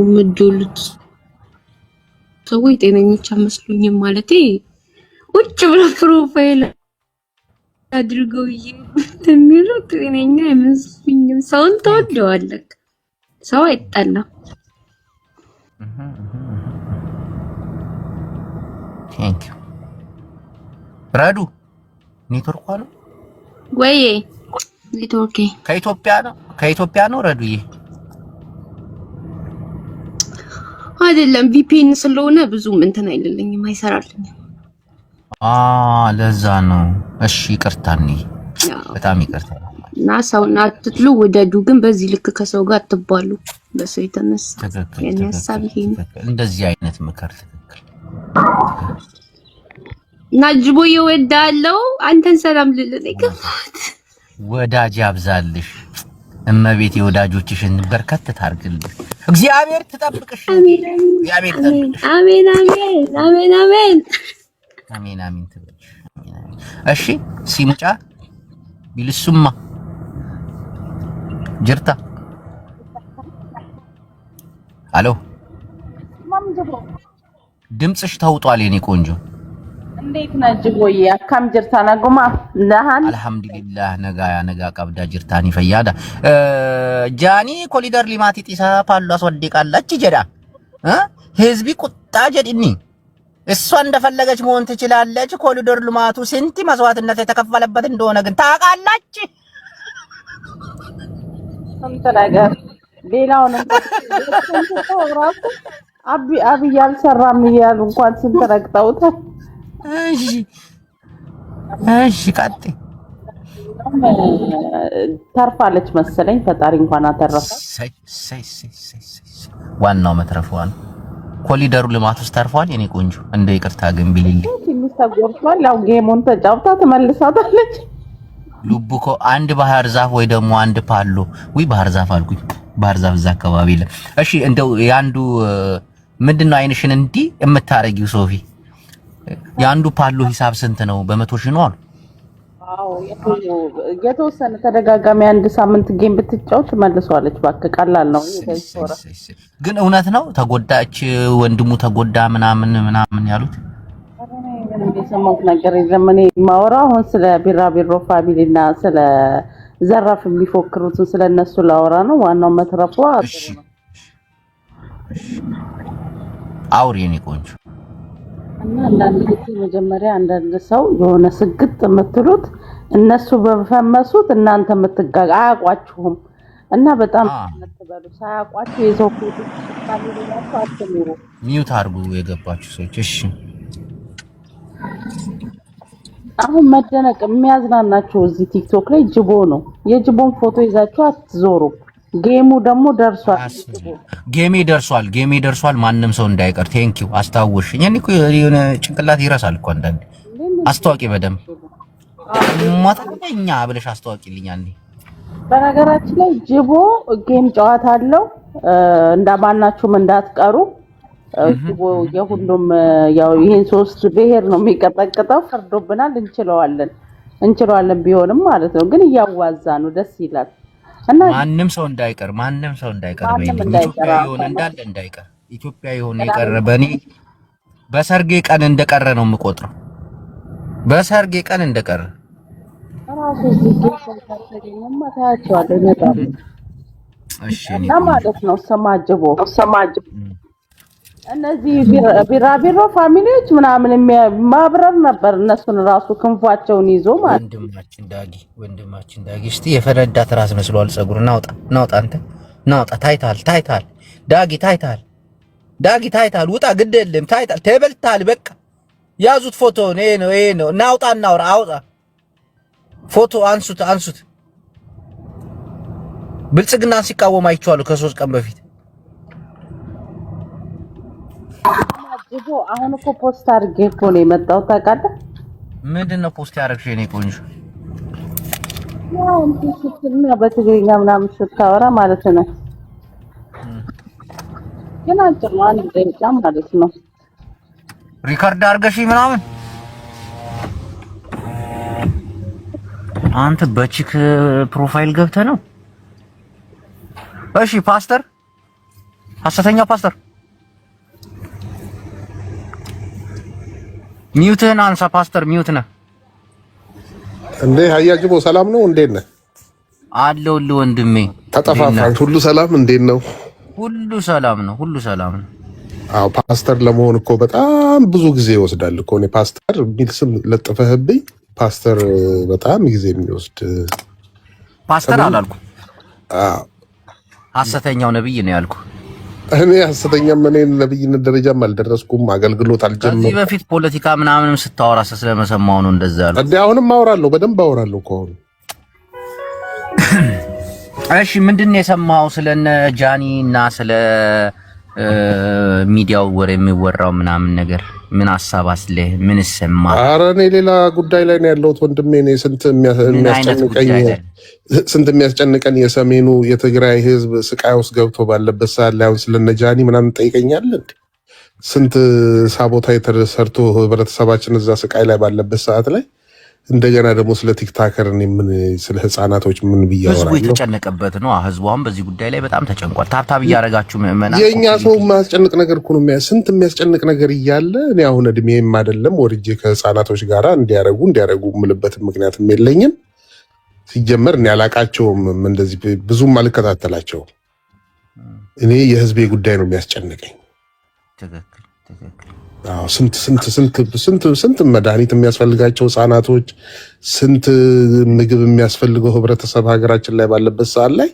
ምድሉት ሰዎች ጤነኞች አመስሉኝም ማለቴ ቁጭ ብለው ፕሮፋይል አድርገው የሚሉት ጤነኛ አይመስሉኝም። ሰውን ተወደዋለህ፣ ሰው አይጣላም። ቴንክ ዩ ረዱ። ኔትወርክ ነው ወይ? ኔትወርክ ከኢትዮጵያ ነው ረዱዬ? አይደለም ቪፒኤን ስለሆነ ብዙም እንትን አይደለኝም፣ አይሰራልኝም። ለዛ ነው። እሺ ይቅርታኒ፣ በጣም ይቅርታ። እና ሰውን አትጥሉ፣ ውደዱ። ግን በዚህ ልክ ከሰው ጋር አትባሉ። በሰው የተነሳ የኔ ሀሳብ ይሄ ነው። እንደዚህ አይነት ምክር ትክክል። እና ጅቦ ይወዳለው አንተን ሰላም ልልህ ይገባት። ወዳጅ ያብዛልሽ እመቤቴ፣ ወዳጆችሽን በርከት ታርግልሽ። እግዚአብሔር ትጠብቅሽ። እግዚአብሔር ትጠብቅሽ። አሜን አሜን አሜን አሜን አሜን አሜን ትበልሽ። እሺ ሲሙጫ ቢልሱማ ጅርታ አሎ፣ ድምፅሽ ተውጧል የኔ ቆንጆ። እንዴት ነህ ጅቦዬ? አካም ጅርታ ነጉማ ለሃን አልሐምዱሊላህ ነጋ ቀብዳ ጅርታኒ ፈያዳ ጃኒ ኮሊደር ሊማቲ ጢሳ ፓሉ አስወድቃለች ጀዳ ህዝቢ ቁጣ ጀድኒ እሷ እንደፈለገች መሆን ትችላለች። ኮሊደር ልማቱ ስንት መስዋዕትነት የተከፈለበት እንደሆነ ግን ታውቃላች። ስንት ነገር ሌላውንም ራሱ አብይ አልሰራም እያሉ እንኳን ስንት ረግጠውታል። እሺ ቀጥ ተርፋለች መሰለኝ። ፈጣሪ እንኳን አተረፈ። ዋናው መትረፏ ነው። ኮሊደሩ ልማት ውስጥ ተርፏል የኔ ቆንጆ። እንደ ይቅርታ ግን ቢልልኝ ትንሽ ተጎርቷል። ያው ጌሙን ተጫውታ ትመልሳታለች። ሉቡኮ አንድ ባህር ዛፍ ወይ ደግሞ አንድ ፓሎ ወይ ባህር ዛፍ አልኩኝ። ባህር ዛፍ እዛ አካባቢ የለም። እሺ እንደው ያንዱ ምንድነው አይንሽን እንዲህ የምታረጊው ሶፊ? ያንዱ ፓሎ ሂሳብ ስንት ነው? በመቶ ሺህ ነው አሉ። አዎ የተወሰነ ተደጋጋሚ አንድ ሳምንት ጌም ብትጫወት መልሷለች። እባክህ ቀላል ነው። ግን እውነት ነው ተጎዳች፣ ወንድሙ ተጎዳ ምናምን ያሉት የሰማሁት ነገር የለም። እኔ የማወራው አሁን ስለ ቢራቢሮ ፋሚሊ እና ስለ ዘራፍ የሚፎክሩትን ስለነሱ ላወራ ነው። ዋናው መትረፏ አውሪ የኔ ቆንጆ። እና አንዳንድ ጊዜ መጀመሪያ አንዳንድ ሰው የሆነ ስግጥ የምትሉት እነሱ በፈመሱት እናንተ የምትጋጋ አያውቋችሁም። እና በጣም ተበሉ ሳያውቋችሁ የሰው ፎቶ ታሊላችሁ አትኑሩ። ሚውት አድርጉ የገባችሁ ሰዎች። እሺ አሁን መደነቅ የሚያዝናናችሁ እዚህ ቲክቶክ ላይ ጅቦ ነው። የጅቦን ፎቶ ይዛችሁ አትዞሩ። ጌሙ ደግሞ ደርሷል። ጌሜ ደርሷል። ማንም ሰው እንዳይቀር። ቴንኪው አስታወሽኝ። እኔ እኮ የሆነ ጭንቅላት ይረሳል እኮ አንዳንዴ። አስተዋቂ በደምብ ማታኛ ብለሽ አስተዋቂልኝ አንዴ። በነገራችን ላይ ጅቦ ጌም ጨዋታ አለው። እንዳማናችሁም እንዳትቀሩ። ጅቦ የሁሉም ያው ይሄን ሶስት ብሔር ነው የሚቀጠቅጠው። ፈርዶብናል። እንችለዋለን ቢሆንም ማለት ነው። ግን እያዋዛ ነው። ደስ ይላል። እና ማንም ሰው እንዳይቀር ኢትዮጵያ ይሆን እንዳለ እንዳይቀር ኢትዮጵያ ይሆን የቀረ በኔ በሰርጌ ቀን እንደቀረ ነው የምቆጥረው። በሰርጌ ቀን እንደቀረ ራሱ ሲገኝማ ታያቸዋለህ ይመጣሉ። እሺ እና ማለት ነው ሰማጅቦ እነዚህ ቢራቢሮ ፋሚሊዎች ምናምን ማብረር ነበር። እነሱን ራሱ ክንፋቸውን ይዞ ማለት ወንድማችን ዳጊ እስቲ የፈነዳ ትራስ መስሏል ጸጉር። ናውጣ አንተ ናውጣ። ታይታል ዳጊ ታይታል። ውጣ ግድ የለም ታይታል። ተበልታል። በቃ ያዙት ፎቶውን። ይሄ ነው ናውጣ። እናውራ። አውጣ ፎቶ አንሱት። ብልጽግናን ሲቃወም አይቼዋለሁ ከ3 ቀን በፊት። ጅቦ አሁን እኮ ፖስት አድርጌ እኮ ነው የመጣው። ታውቃለህ ምንድነው ፖስት ያደረግሽው የኔ ቆንጆ? ያው እንትሽትና በትግርኛ ምናምን ስታወራ ማለት ነው። ግን አጭር ነው፣ 1 ደቂቃ ማለት ነው። ሪካርድ አድርገሽ ምናምን አንተ በቺክ ፕሮፋይል ገብተህ ነው? እሺ ፓስተር፣ ሐሰተኛው ፓስተር ሚውትህን አንሳ። ፓስተር ሚውት ነህ። እንዴ አያጅቦ ሰላም ነው? እንዴት ነህ? አለሁልህ ወንድሜ። ተጠፋፋን። ሁሉ ሰላም? እንዴት ነው? ሁሉ ሰላም ነው። ሁሉ ሰላም ነው። አዎ ፓስተር ለመሆን እኮ በጣም ብዙ ጊዜ ይወስዳል እኮ። እኔ ፓስተር የሚል ስም ለጥፈህብኝ ፓስተር በጣም ጊዜ የሚወስድ ፓስተር አላልኩ። ሐሰተኛው ነብይ ነው ያልኩ። እኔ ሐሰተኛም እኔ ነብይነት ደረጃም አልደረስኩም። አገልግሎት አልጀመርኩም። ከዚህ በፊት ፖለቲካ ምናምንም ስታወራ ስለመሰማው ነው እንደዛ ያለው። እንዴ አሁንም አወራለሁ፣ በደንብ አወራለሁ እኮ አሁን። እሺ ምንድነው የሰማው ስለነ ጃኒ እና ስለ ሚዲያው ወሬ የሚወራው ምናምን ነገር? ምን ሐሳብ አስለ ምን ሰማ? ኧረ እኔ ሌላ ጉዳይ ላይ ነው ያለሁት ወንድሜ። እኔ ስንት የሚያስጨንቀን የሰሜኑ የትግራይ ህዝብ ስቃይ ውስጥ ገብቶ ባለበት ሰዓት ላይ አሁን ስለነ ጃኒ ምናምን ጠይቀኛለን። ስንት ሳቦታ የተሰርቶ ህብረተሰባችን እዛ ስቃይ ላይ ባለበት ሰዓት ላይ እንደገና ደግሞ ስለ ቲክታከር ምን ስለ ህፃናቶች ምን ብያወራለሁ? ህዝቡ የተጨነቀበት ነው። ህዝቡም በዚህ ጉዳይ ላይ በጣም ተጨንቋል። ታብታብ እያደረጋችሁ ምእመናን የኛ ሰው ማስጨነቅ ነገር እኮ ነው። ስንት የሚያስጨንቅ ነገር እያለ እኔ አሁን እድሜም አይደለም ወርጄ ከህፃናቶች ጋራ እንዲያረጉ ምልበት ምክንያትም የለኝም። ሲጀመር እኔ አላቃቸውም፣ እንደዚህ ብዙም አልከታተላቸውም። እኔ የህዝቤ ጉዳይ ነው የሚያስጨንቀኝ። ትክክል። አዎ ስንት መድኃኒት የሚያስፈልጋቸው ህፃናቶች፣ ስንት ምግብ የሚያስፈልገው ህብረተሰብ ሀገራችን ላይ ባለበት ሰዓት ላይ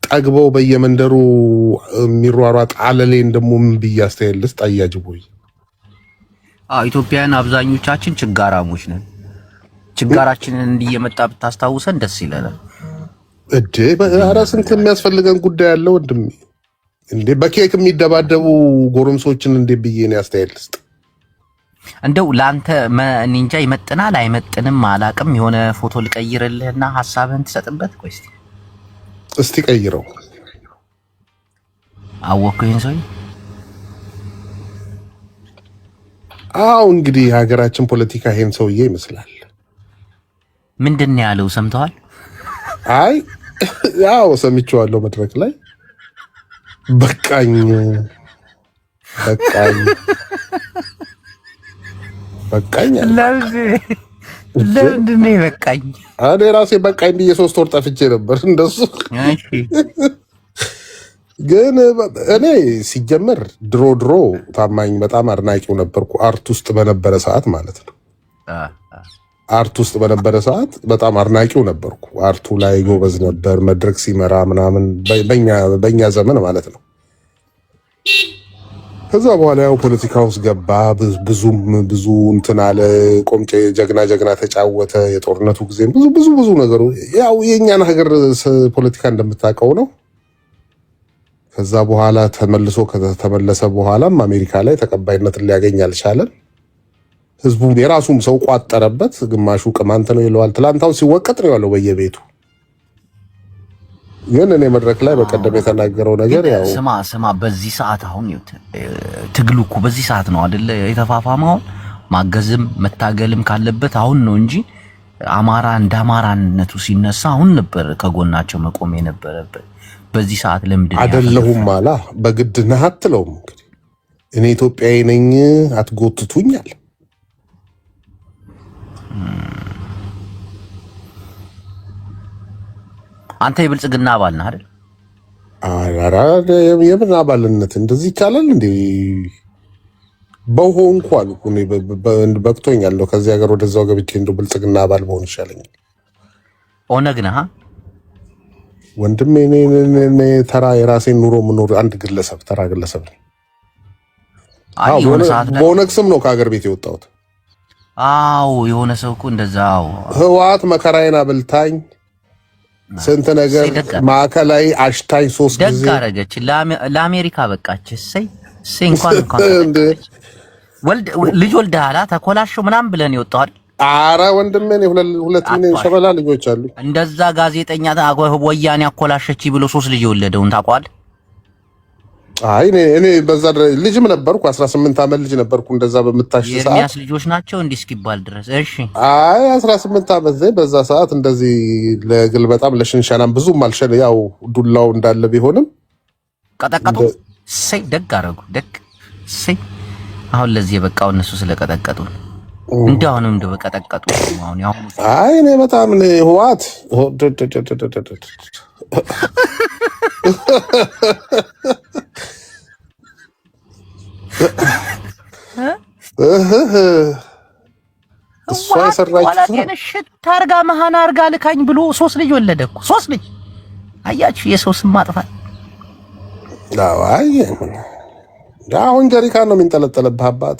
ጠግበው በየመንደሩ የሚሯሯጥ አለሌን ደግሞ ምን ብዬ አስተያየት ልስጥ? አያጅቦይ ኢትዮጵያውያን አብዛኞቻችን ችጋራሞች ነን። ችጋራችንን እንዲየመጣ ብታስታውሰን ደስ ይለናል። ኧረ ስንት የሚያስፈልገን ጉዳይ አለ ወንድሜ። እንዴ በኬክ የሚደባደቡ ጎረምሶችን እንዴ ብዬ ነው አስተያየት ልስጥ? እንደው ላንተ እንጃ ይመጥናል አይመጥንም አላቅም። የሆነ ፎቶ ልቀይርልህና ሐሳብህን ትሰጥበት። ቆይ እስቲ ቀይረው። አወኩኝ ሰው። አዎ እንግዲህ ሀገራችን ፖለቲካ ይሄን ሰውዬ ይመስላል። ምንድን ያለው ሰምተዋል? አይ ያው ሰምቼዋለሁ መድረክ ላይ በቃኝ ለምንድን ነው በቃኝ? እኔ ራሴ በቃኝ ብዬ 3 ወር ጠፍቼ ነበር እንደሱ። ግን እኔ ሲጀመር ድሮ ታማኝ በጣም አድናቂው ነበርኩ። አርት ውስጥ በነበረ ሰዓት ማለት ነው። አርት ውስጥ በነበረ ሰዓት በጣም አድናቂው ነበርኩ። አርቱ ላይ ጎበዝ ነበር። መድረክ ሲመራ ምናምን በእኛ ዘመን ማለት ነው። ከዛ በኋላ ያው ፖለቲካ ውስጥ ገባ። ብዙ እንትን አለ። ቆምጬ ጀግና ተጫወተ። የጦርነቱ ጊዜ ብዙ ነገሩ ያው የኛን ሀገር ፖለቲካ እንደምታውቀው ነው። ከዛ በኋላ ከተመለሰ በኋላም አሜሪካ ላይ ተቀባይነትን ሊያገኝ አልቻለም። ህዝቡ የራሱም ሰው ቋጠረበት። ግማሹ ቅማንት ነው ይለዋል። ትላንታው ሲወቀጥ ነው ያለው በየቤቱ። ግን እኔ መድረክ ላይ በቀደም የተናገረው ነገር ያው ስማ በዚህ ሰዓት አሁን ትግሉ እኮ በዚህ ሰዓት ነው አይደለ የተፋፋመው። ማገዝም መታገልም ካለበት አሁን ነው እንጂ አማራ እንደ አማራነቱ ሲነሳ አሁን ነበር ከጎናቸው መቆም የነበረበት። በዚህ ሰዓት ለምንድን ነው አይደለሁም አላ በግድ ነህ አትለውም። እንግዲህ እኔ ኢትዮጵያዊ ነኝ አትጎትቱኛል። አንተ የብልጽግና አባል ነህ አይደል? አራራ የምን አባልነት እንደዚህ ይቻላል እንዴ? በሆንኩ አልኩ እኔ በቅቶኛለሁ። ከዚህ ሀገር ወደዛው ገብቼ እንደው ብልጽግና አባል መሆን ይሻለኛል። ኦነግ ነህ ወንድሜ? እኔ ተራ የራሴን ኑሮ ምኖር አንድ ግለሰብ ተራ ግለሰብ ነኝ። በኦነግ ስም ነው ከሀገር ቤት የወጣሁት። አዎ የሆነ ሰው እኮ እንደዛው ህወሓት መከራዬን አብልታኝ ስንት ነገር ማዕከላዊ አሽታኝ 3 ጊዜ ደግ አደረገች። ለአሜሪካ በቃች። እሰይ እንኳን ልጅ ወልደሃላ ተኮላሾ ምናምን ብለን ይወጣዋል። አረ ወንድሜ እኔ 2 ሚሊዮን ሸበላ ልጆች አሉ። እንደዛ ጋዜጠኛ ወያኔ አኮላሸች ብሎ 3 ልጅ የወለደውን ታውቀዋል? አይ እኔ በዛ ልጅም ነበርኩ 18 ዓመት ልጅ ነበርኩ። እንደዛ በመታሽ ሰዓት የእኛስ ልጆች ናቸው እንዲህ እስኪባል ድረስ። እሺ አይ 18 ዓመት በዛ ሰዓት እንደዚህ ለግል በጣም ለሽንሻናም ብዙም አልሸነ ያው ዱላው እንዳለ ቢሆንም ቀጠቀጡ። እሰይ ደግ አደረጉ። ደግ እሰይ። አሁን ለዚህ የበቃው እነሱ ስለቀጠቀጡ እንዳሁንም እንደው በቀጠቀጡ አሁን ያው አይ እኔ በጣም ህዋት እሷ የሰራችው ሽት አርጋ መሃን አርጋ ልካኝ ብሎ 3 ልጅ ወለደ እኮ 3 ልጅ። አያችሁ የሰው ስም ማጥፋት። አይ አሁን ጀሪካን ነው የሚንጠለጠልብህ አባቴ።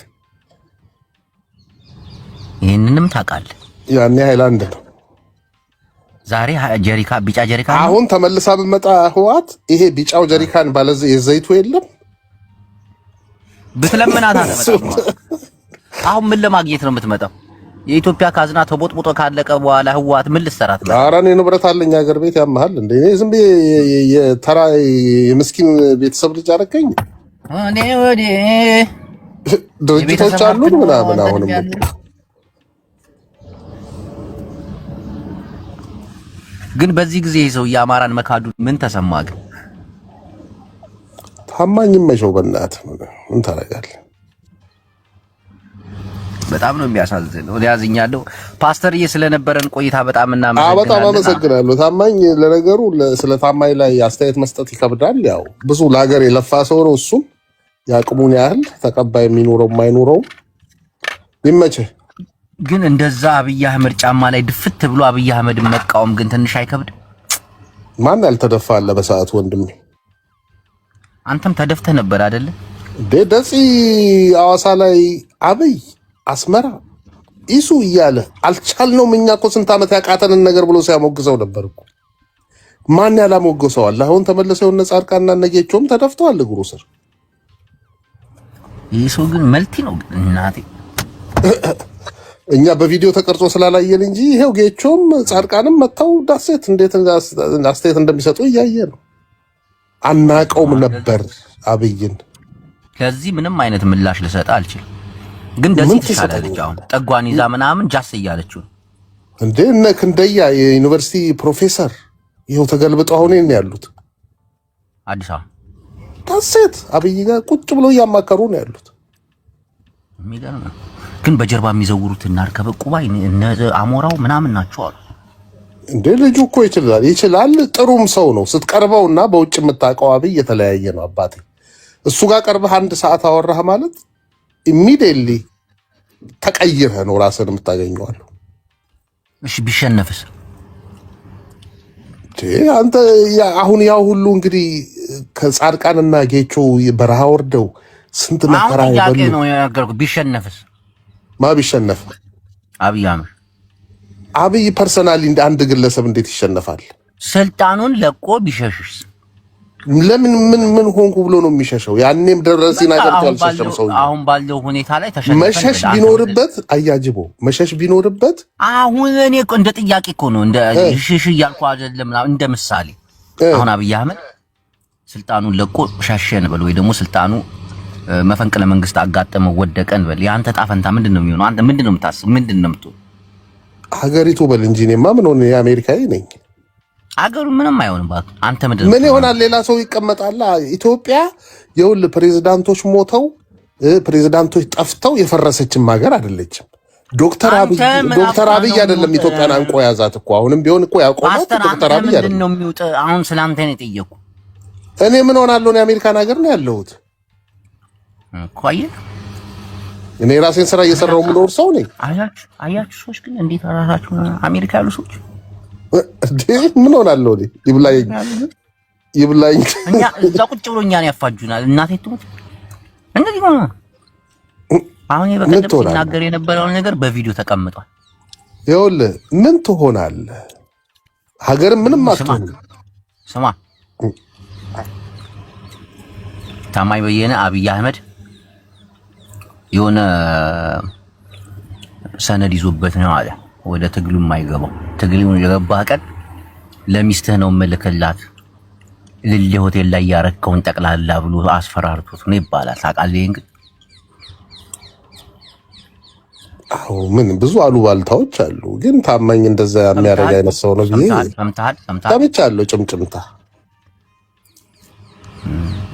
ይሄንንም ታውቃለህ። ያኔ ሃይላንድ ነው ዛሬ ጀሪካ ቢጫ ጀሪካ ነው። አሁን ተመልሳ ብመጣ ህዋት ይሄ ቢጫው ጀሪካን ባለ የዘይቱ የለም ብትለምናት አትመጣም። አሁን ምን ለማግኘት ነው የምትመጣው? የኢትዮጵያ ካዝና ተቦጥቦጦ ካለቀ በኋላ ህዋት ምን ልትሰራት ነው? ኧረ እኔ ንብረት አለኝ ሀገር ቤት ያመሃል እንዴ? እኔ ዝም ብዬ የተራ የምስኪን ቤተሰብ ልጅ አደረገኝ። እኔ ወዴ ድርጅቶች አሉ ምናምን አሁንም ግን በዚህ ጊዜ ሰው የአማራን መካዱ ምን ተሰማ? ግን ታማኝ መሸው በእናትህ ምን ታደርጋለህ? በጣም ነው የሚያሳዝነው። ያዝኛለሁ ፓስተርዬ ስለነበረን ቆይታ በጣም እናመሰግናለን። በጣም አመሰግናለሁ ታማኝ። ለነገሩ ስለ ታማኝ ላይ አስተያየት መስጠት ይከብዳል። ያው ብዙ ለሀገር የለፋ ሰው ነው። እሱም ያቅሙን ያህል ተቀባይ የሚኖረው የማይኖረው ይመችህ። ግን እንደዛ አብይ አህመድ ጫማ ላይ ድፍት ብሎ አብይ አህመድን መቃወም ግን ትንሽ አይከብድ? ማን ያልተደፋ አለ በሰዓቱ ወንድሜ? አንተም ተደፍተህ ነበር አይደለ? ደጺ አዋሳ ላይ አብይ አስመራ ኢሱ እያለ አልቻልነውም እኛ እኮ ስንት ዓመት ያቃተንን ነገር ብሎ ሲያሞግዘው ነበር እኮ። ማን ያላሞገሰዋል? አሁን ተመልሰው እነ ጻድቃንና እነ ጌቾም ተደፍተዋል እግሩ ስር። ኢሱ ግን መልቲ ነው እናቴ። እኛ በቪዲዮ ተቀርጾ ስላላየን እንጂ ይሄው ጌቾም ጻድቃንም መተው ዳሴት እንዴት አስተያየት እንደሚሰጡ እያየ ነው። አናቀውም ነበር አብይን። ከዚህ ምንም አይነት ምላሽ ልሰጥ አልችልም። ግን ደዚህ ተሻላለች። አሁን ጠጓን ይዛ ምናምን ጃስ እያለችው እንዴ እነ ክንደያ የዩኒቨርሲቲ ፕሮፌሰር ይሄው ተገልብጠው አሁን ነው ያሉት አዲስ አበባ ዳሴት አብይ ጋር ቁጭ ብለው እያማከሩ ነው ያሉት። የሚገርም ነው። ግን በጀርባ የሚዘውሩት እና አርከበ ቁባይ እነ አሞራው ምናምን ናቸው አሉ። እንዴ ልጁ እኮ ይችላል ጥሩም ሰው ነው። ስትቀርበውና በውጭ የምታውቀው አብይ የተለያየ ነው አባቴ። እሱ ጋር ቀርበህ 1 ሰዓት አወራህ ማለት ኢሚዲየትሊ ተቀይረህ ነው ራስን የምታገኘዋል። እሺ ቢሸነፍስ? አንተ አሁን ያው ሁሉ እንግዲህ ከጻድቃንና ጌቾ በረሃ ወርደው ስንት መከራ ያገ ነው ያገርኩ። ቢሸነፍስ? ማ ቢሸነፍ? አብይ ፐርሰናሊ እንደ አንድ ግለሰብ እንዴት ይሸነፋል? ስልጣኑን ለቆ ቢሸሽስ? ለምን ምን ሆንኩ ብሎ ነው የሚሸሸው? ያኔም ደረሲና ገብቶ አልሸሸም ሰው። አሁን ባለው ሁኔታ ላይ ተሸነፈ። መሸሽ ቢኖርበት አያጅቦ መሸሽ ቢኖርበት አሁን እኔ እንደ ጥያቄ እኮ ነው እንደ ሽሽ እያልኩ አይደለም። እንደ ምሳሌ አሁን አብይ አህመድ ስልጣኑን ለቆ ሻሸን በል ወይ ደግሞ ስልጣኑ መፈንቅለ መንግስት አጋጠመው ወደቀን በል ያንተ ጣፈንታ ምንድነው የሚሆነው? አንተ ምንድነው የምታስብ? ምንድነው የምትሆነው? ሀገሪቱ በል እንጂ እኔማ ምን ሆነ የአሜሪካዊ ነኝ። አገሩ ምንም አይሆንም። አንተ ምንድነው ምን ይሆናል? ሌላ ሰው ይቀመጣል። ኢትዮጵያ የውል ፕሬዝዳንቶች ሞተው ፕሬዝዳንቶች ጠፍተው የፈረሰችም ሀገር አይደለችም። ዶክተር አብይ አይደለም ኢትዮጵያን አንቆ ያዛት እኮ። አሁንም ቢሆን እኮ ያቆማት ዶክተር አብይ አይደለም። ምንድነው የሚውጥ? አሁን ስላንተ ነው የጠየቁ። እኔ ምን ሆናለሁ? እኔ አሜሪካን ሀገር ነው ያለሁት እኮ። አየህ እኔ ራሴን ስራ እየሰራሁ የምኖር ሰው ነኝ። አያችሁ ሰዎች ግን እንዴት አራራችሁ? አሜሪካ ያሉ ሰዎች ምን ሆናለሁ? ይብላኝ እኛ እዛ ቁጭ ብሎ እኛን ያፋጁናል። እናቴ ትሙት እንደዚህ ነው። አሁን የበቀደም ሲናገር የነበረው ነገር በቪዲዮ ተቀምጧል። ይኸውልህ ምን ትሆናለህ? ሀገር ምንም አትሆንም። ስማ ታማኝ በየነ አብይ አህመድ የሆነ ሰነድ ይዞበት ነው አለ ወደ ትግሉ የማይገባው። ትግሉን የገባህ ቀን ለሚስትህ ነው መልከላት ልል ሆቴል ላይ ያረከውን ጠቅላላ ብሎ አስፈራርቶት ነው ይባላል። ታውቃለህ? እንግዲህ አዎ ምን ብዙ አሉባልታዎች አሉ። ግን ታማኝ እንደዛ የሚያደርግ አይነት ሰው ነው ብዬ ሰምቻለሁ። ጭምጭምታ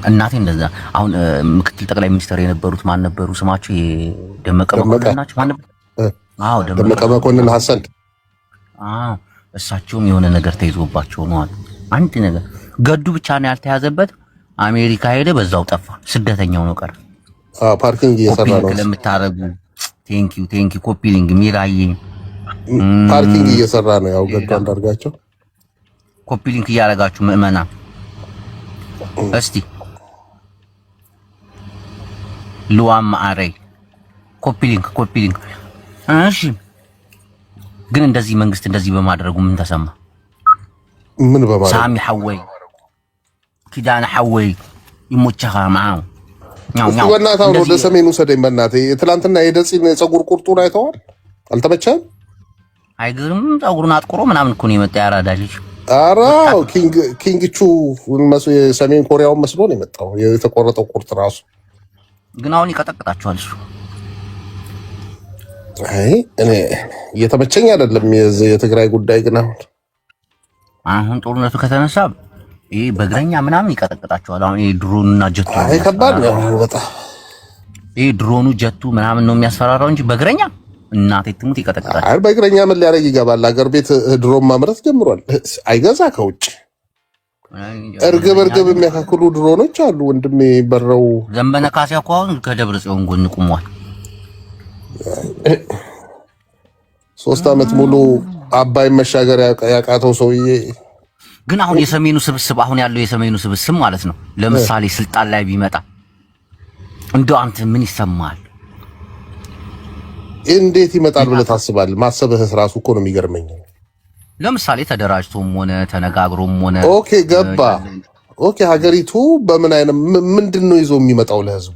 እናቴ እንደዛ። አሁን ምክትል ጠቅላይ ሚኒስትር የነበሩት ማን ነበሩ ስማቸው? የደመቀ መኮንን ናቸው። ማን ነበር? አዎ ደመቀ መኮንን ሐሰን እሳቸውም የሆነ ነገር ተይዞባቸው ነው አሉ። አንድ ነገር ገዱ ብቻ ነው ያልተያዘበት። አሜሪካ ሄደ፣ በዛው ጠፋ። ስደተኛው ነው ቀረ። ፓርኪንግ እየሰራ ነው ለምታረጉ ቴንኪ ኮፒ ሊንክ ሚራዬ ፓርኪንግ እየሰራ ነው። ያው ገዱ አንዳርጋቸው ኮፒ ሊንክ እያረጋችሁ ምእመና እስቲ ሉዋም አረይ ኮፒ ሊንክ እሺ። ግን እንደዚህ መንግስት እንደዚህ በማድረጉ ምን ተሰማ? ምን በማድረጉ ሳሚ ሐወይ ኪዳነ ሐወይ ይሞቻኻ ማው ነው በእናትህ ወደ ሰሜኑ ሰደኝ በእናትህ። ትላንትና የደጺን ፀጉር ቁርጡን አይተዋል? አልተመቸህም? አይገርም? ፀጉሩን አጥቁሮ ምናምን እኮ ነው የመጣ ያራዳ ልጅ። ኧረ ኪንግ ቹ የሰሜን ኮሪያውን መስሎ ነው የመጣው። የተቆረጠው ቁርጥ ራሱ ግን አሁን ይቀጠቅጣቸዋል እሱ። አይ እኔ እየተመቸኝ አይደለም የትግራይ ጉዳይ። ግን አሁን ጦርነቱ ከተነሳ ይሄ በእግረኛ ምናምን ይቀጠቅጣቸዋል። አሁን ይሄ ድሮኑና ጀቱ አይ ከባድ ነው በጣም። ይሄ ድሮኑ ጀቱ ምናምን ነው የሚያስፈራራው እንጂ በእግረኛ እናቴ ትሙት ይቀጠቅጣል። አይ በእግረኛ ምን ሊያደርግ ይገባል? አገር ቤት ድሮን ማምረት ጀምሯል። አይገዛ ከውጭ እርግብ የሚያካክሉ ድሮኖች አሉ ወንድሜ። በረው ዘንበነ ካሴ እኮ አሁን ከደብረ ጽዮን ጎን ቆሟል። 3 ዓመት ሙሉ አባይ መሻገር ያቃተው ሰውዬ ግን አሁን የሰሜኑ ስብስብ አሁን ያለው የሰሜኑ ስብስብ ማለት ነው። ለምሳሌ ስልጣን ላይ ቢመጣ እንደው አንተ ምን ይሰማል? እንዴት ይመጣል ብለህ ታስባለህ? ማሰብህ ራሱ እኮ ነው የሚገርመኝ። ለምሳሌ ተደራጅቶም ሆነ ተነጋግሮም ሆነ ኦኬ ገባ። ኦኬ ሀገሪቱ በምን አይነት ምንድነው ይዞ የሚመጣው ለህዝቡ?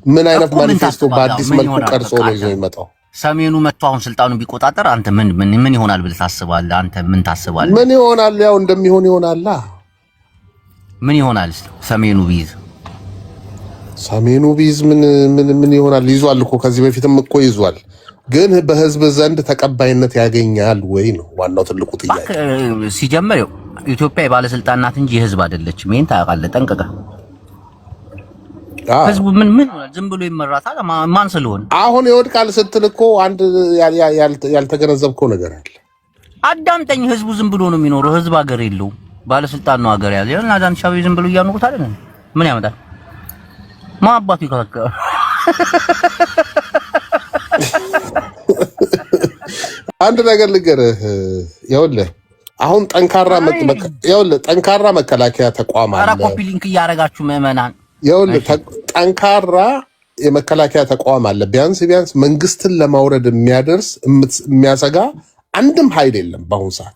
ምን አይነት ማኒፌስቶ በአዲስ መልኩ ቀርጾ ነው ይዞ የሚመጣው? ሰሜኑ መጥቶ አሁን ስልጣኑን ቢቆጣጠር አንተ ምን ይሆናል ብለህ ታስባለህ? አንተ ምን ታስባለህ? ምን ይሆናል? ያው እንደሚሆን ይሆናል። ምን ይሆናል? ሰሜኑ ቢዝ ምን ይሆናል? ይዟል እኮ ከዚህ በፊትም እኮ ይዟል። ግን በህዝብ ዘንድ ተቀባይነት ያገኛል ወይ ነው ዋናው ትልቁ ጥያቄ። ሲጀመር ኢትዮጵያ የባለስልጣን ናት እንጂ የህዝብ አይደለችም። ይሄን ታውቃለህ ጠንቅቀህ። ህዝቡ ምን ዝም ብሎ ይመራታል? ማን ስለሆነ አሁን ይወድቃል ስትል እኮ አንድ ያልተገነዘብከው ነገር አለ። አዳምጠኝ። ህዝቡ ዝም ብሎ ነው የሚኖረው። ህዝብ ሀገር የለውም። ባለስልጣን ነው ሀገር ያለው። እና ዳንሻ ዝም ብሎ እያኖሩት አይደል? ምን ያመጣል? ማባቱ ይከራከራል። አንድ ነገር ልንገርህ፣ ይኸውልህ አሁን ጠንካራ መከላከያ ተቋም አለ። ኧረ ኮፒ ሊንክ እያደረጋችሁ ምዕመናን፣ ይኸውልህ ጠንካራ የመከላከያ ተቋም አለ። ቢያንስ መንግስትን ለማውረድ የሚያሰጋ አንድም ኃይል የለም በአሁኑ ሰዓት።